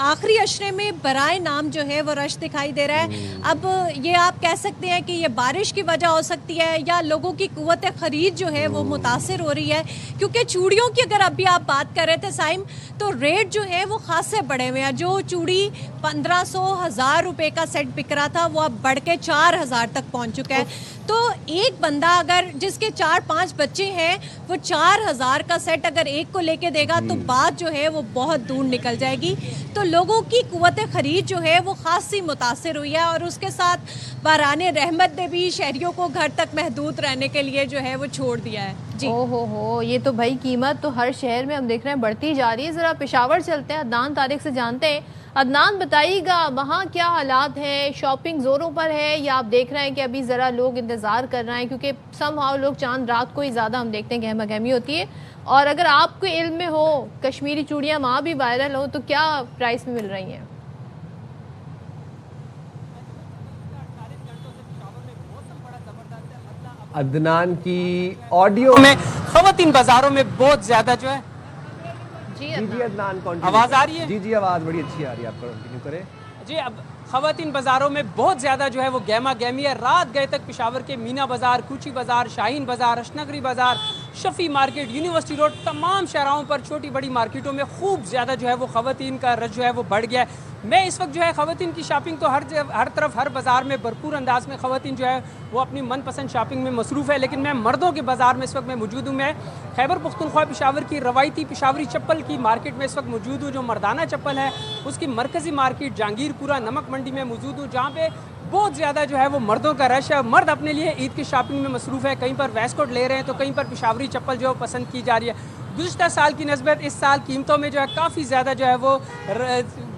آخری عشرے میں برائے نام جو ہے وہ رش دکھائی دے رہا ہے. اب یہ آپ کہہ سکتے ہیں کہ یہ بارش کی وجہ ہو سکتی ہے یا لوگوں کی قوت خرید جو ہے وہ متاثر ہو رہی ہے, کیونکہ چوڑیوں کی اگر ابھی آپ بات کر رہے تھے سائم, تو ریٹ جو ہے وہ خاصے بڑھے ہوئے ہیں. جو چوڑی 1500-1000 روپے کا سیٹ بک رہا تھا وہ اب بڑھ کے 4000 تک پہنچ چکا ہے. تو ایک بندہ اگر جس کے 4-5 بچے ہیں وہ 4000 کا سیٹ اگر ایک کو لے کے دے گا تو بات جو ہے وہ بہت دور نکل جائے گی. تو لوگوں کی قوت خرید جو ہے وہ خاصی متاثر ہوئی ہے, اور اس کے ساتھ باران رحمت نے بھی شہریوں کو گھر تک محدود رہنے کے لیے جو ہے وہ چھوڑ دیا ہے. جی ہو یہ تو بھائی قیمت تو ہر شہر میں ہم دیکھ رہے ہیں بڑھتی جا رہی ہے. ذرا پشاور چلتے ہیں, عدنان طارق سے جانتے ہیں. عدنان, بتائیے گا وہاں کیا حالات ہیں, شاپنگ زوروں پر ہے یا آپ دیکھ رہے ہیں کہ ابھی ذرا لوگ انتظار کر رہے ہیں, کیونکہ سم ہاؤ لوگ چاند رات کو ہی زیادہ ہم دیکھتے ہیں گہما گہمی ہوتی ہے. اور اگر آپ کو علم میں ہو کشمیری چوڑیاں وہاں بھی وائرل ہو تو کیا پرائس میں مل رہی ہیں؟ عدنان کی آڈیو میں خواتین بازاروں میں بہت زیادہ جو ہے. جی عدنان, آواز آ رہی ہے؟ جی آواز بڑی اچھی آ رہی ہے, آپ کنٹینیو کریں. جی, اب خواتین بازاروں میں بہت زیادہ جو ہے وہ گہما گہمی ہے. رات گئے تک پشاور کے مینا بازار, کوچی بازار, شاہین بازار, اشنگری بازار, شفیع مارکیٹ, یونیورسٹی روڈ, تمام شہراؤں پر چھوٹی بڑی مارکیٹوں میں خوب زیادہ جو ہے وہ خواتین کا رش جو ہے وہ بڑھ گیا ہے. میں اس وقت جو ہے خواتین کی شاپنگ تو ہر طرف ہر بازار میں بھرپور انداز میں خواتین جو ہے وہ اپنی من پسند شاپنگ میں مصروف ہے, لیکن میں مردوں کے بازار میں اس وقت میں موجود ہوں. میں خیبر پختونخوا پشاور کی روایتی پشاوری چپل کی مارکیٹ میں اس وقت موجود ہوں. جو مردانہ چپل ہے اس کی مرکزی مارکیٹ جہانگیر پورہ نمک منڈی میں موجود ہوں, جہاں پہ بہت زیادہ جو ہے وہ مردوں کا رش ہے. مرد اپنے لیے عید کی شاپنگ میں مصروف ہے, کہیں پر ویسٹ کوٹ لے رہے ہیں تو کہیں پر پشاوری چپل جو ہے پسند کی جا رہی ہے. گزشتہ سال کی نسبت اس سال قیمتوں میں جو ہے کافی زیادہ جو ہے وہ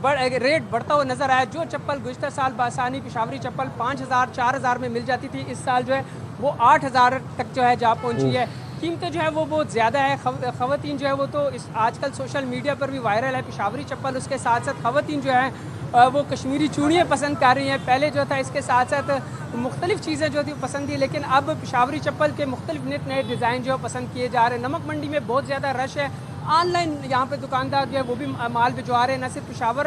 ریٹ بڑھتا ہوا نظر آیا. جو چپل گزشتہ سال بآسانی پشاوری چپل 5000-4000 میں مل جاتی تھی, اس سال جو ہے وہ 8000 تک جو ہے جا پہنچی ہے. قیمتیں جو ہے وہ بہت زیادہ ہے. خواتین جو ہے وہ تو آج کل سوشل میڈیا پر بھی وائرل ہے پشاوری چپل, اس کے ساتھ ساتھ خواتین جو ہے وہ کشمیری چوڑیاں پسند کر رہی ہیں. پہلے جو تھا اس کے ساتھ ساتھ مختلف چیزیں جو تھی پسند تھی, لیکن اب پشاوری چپل کے مختلف نئے ڈیزائن جو پسند کیے جا رہے ہیں. نمک منڈی میں بہت زیادہ رش ہے. آن لائن یہاں پہ دکاندار جو ہے وہ بھی مال بھجوا رہے ہیں, نہ صرف پشاور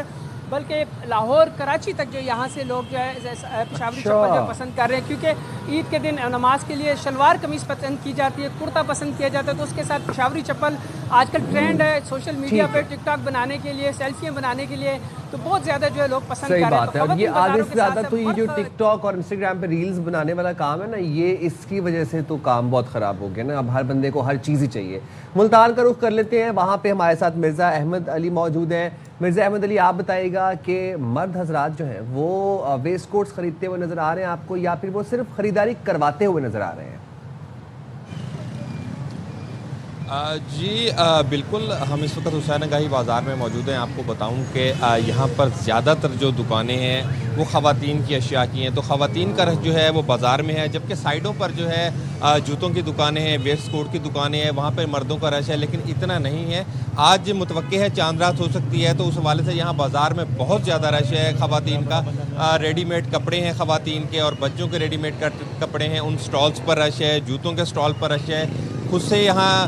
بلکہ لاہور, کراچی تک جو یہاں سے لوگ جو ہے پشاوری چپل جو پسند کر رہے ہیں, کیونکہ عید کے دن نماز کے لیے شلوار قمیص پسند کی جاتی ہے, کرتا پسند کیا جاتا ہے, تو اس کے ساتھ پشاوری چپل آج کل ٹرینڈ ہے سوشل میڈیا پہ ٹک ٹاک بنانے کے لیے, سیلفیاں بنانے کے لیے, تو بہت زیادہ جو ہے لوگ پسند کر رہے ہیں. صحیح بات ہے. یہ آدھے سے زیادہ تو یہ جو ٹک ٹاک اور انسٹاگرام پہ ریلز بنانے والا کام ہے نا, یہ اس کی وجہ سے تو کام بہت خراب ہو گیا نا. اب ہر بندے کو ہر چیز ہی چاہیے. ملتان کا رخ کر لیتے ہیں, وہاں پہ ہمارے ساتھ مرزا احمد علی موجود ہیں. مرزا احمد علی, آپ بتائیے گا کہ مرد حضرات جو ہیں وہ ویسٹ کوٹس خریدتے ہوئے نظر آ رہے ہیں آپ کو, یا پھر وہ صرف خریداری کرواتے ہوئے نظر آ رہے ہیں؟ جی بالکل, ہم اس وقت حسین گاہی بازار میں موجود ہیں. آپ کو بتاؤں کہ یہاں پر زیادہ تر جو دکانیں ہیں وہ خواتین کی اشیاء کی ہیں, تو خواتین کا رش جو ہے وہ بازار میں ہے, جبکہ سائڈوں پر جو ہے جوتوں کی دکانیں ہیں, ویسٹ کوٹ کی دکانیں ہیں, وہاں پر مردوں کا رش ہے, لیکن اتنا نہیں ہے. آج متوقع ہے چاند رات ہو سکتی ہے, تو اس حوالے سے یہاں بازار میں بہت زیادہ رش ہے خواتین کا. ریڈی میڈ کپڑے ہیں خواتین کے, اور بچوں کے ریڈی میڈ کپڑے ہیں, ان سٹالز پر رش ہے, جوتوں کے سٹال پر رش ہے. خود سے یہاں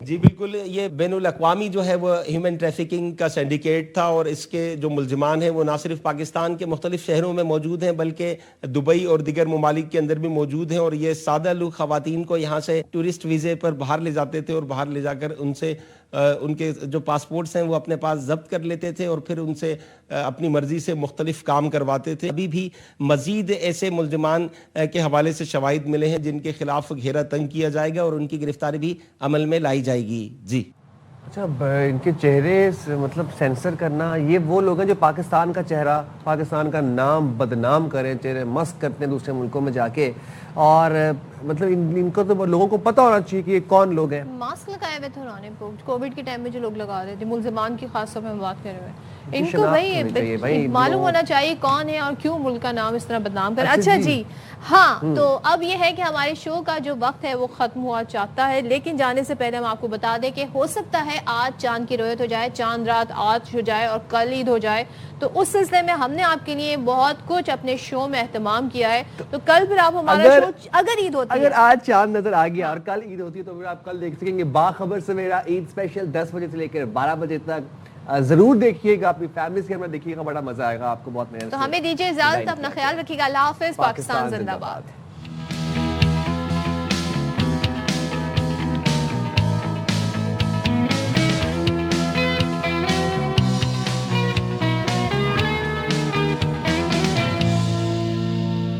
جی بالکل, یہ بین الاقوامی جو ہے وہ ہیومن ٹریفکنگ کا سینڈیکیٹ تھا, اور اس کے جو ملزمان ہیں وہ نہ صرف پاکستان کے مختلف شہروں میں موجود ہیں بلکہ دبئی اور دیگر ممالک کے اندر بھی موجود ہیں, اور یہ سادہ لوگ خواتین کو یہاں سے ٹورسٹ ویزے پر باہر لے جاتے تھے, اور باہر لے جا کر ان سے ان کے جو پاسپورٹس ہیں وہ اپنے پاس ضبط کر لیتے تھے, اور پھر ان سے اپنی مرضی سے مختلف کام کرواتے تھے. ابھی بھی مزید ایسے ملزمان کے حوالے سے شواہد ملے ہیں جن کے خلاف گھیرا تنگ کیا جائے گا, اور ان کی گرفتاری بھی عمل میں لائی جائے گی. جی اچھا, ان کے چہرے مطلب سینسر کرنا, یہ وہ لوگ ہیں جو پاکستان کا چہرہ, پاکستان کا نام بدنام کریں, چہرے مسخ کرتے ہیں دوسرے ملکوں میں جا کے, اور مطلب ان کو تو لوگوں کو پتہ ہونا چاہیے کہ یہ کون لوگ ہیں. ماسک لگائے ہوئے تھے انہوں نے کووڈ کے ٹائم میں, جو لوگ لگا رہے تھے ملزمان کی خاص طور پہ ہم بات کر رہے ہیں, ان کو بھائی معلوم ہونا چاہیے کون ہے اور کیوں ملک کا نام اس طرح بدنام کر. اچھا جی ہاں, تو اب یہ ہے کہ ہمارے شو کا جو وقت ہے وہ ختم ہوا چاہتا ہے, لیکن جانے سے پہلے ہم آپ کو بتا دیں کہ ہو سکتا ہے آج چاند کی رویت ہو جائے, چاند رات آج ہو جائے اور کل عید ہو جائے, تو اس سلسلے میں ہم نے آپ کے لیے بہت کچھ اپنے شو میں اہتمام کیا ہے. تو کل پھر آپ ہمارا شو اگر عید ہوتی ہے, اگر آج چاند نظر آ گیا اور کل عید ہوتی ہے, تو پھر آپ کل دیکھ سکیں گے باخبر سویرا عید اسپیشل 10 بجے سے لے کر 12 بجے تک. ضرور دیکھیے گا, اپنی فیملی کے ساتھ دیکھیے گا, بڑا مزہ آئے گا آپ کو, بہت محنت. تو ہمیں دیجیے اجازت, اپنا خیال رکھیے گا. اللہ حافظ. پاکستان زندہ باد.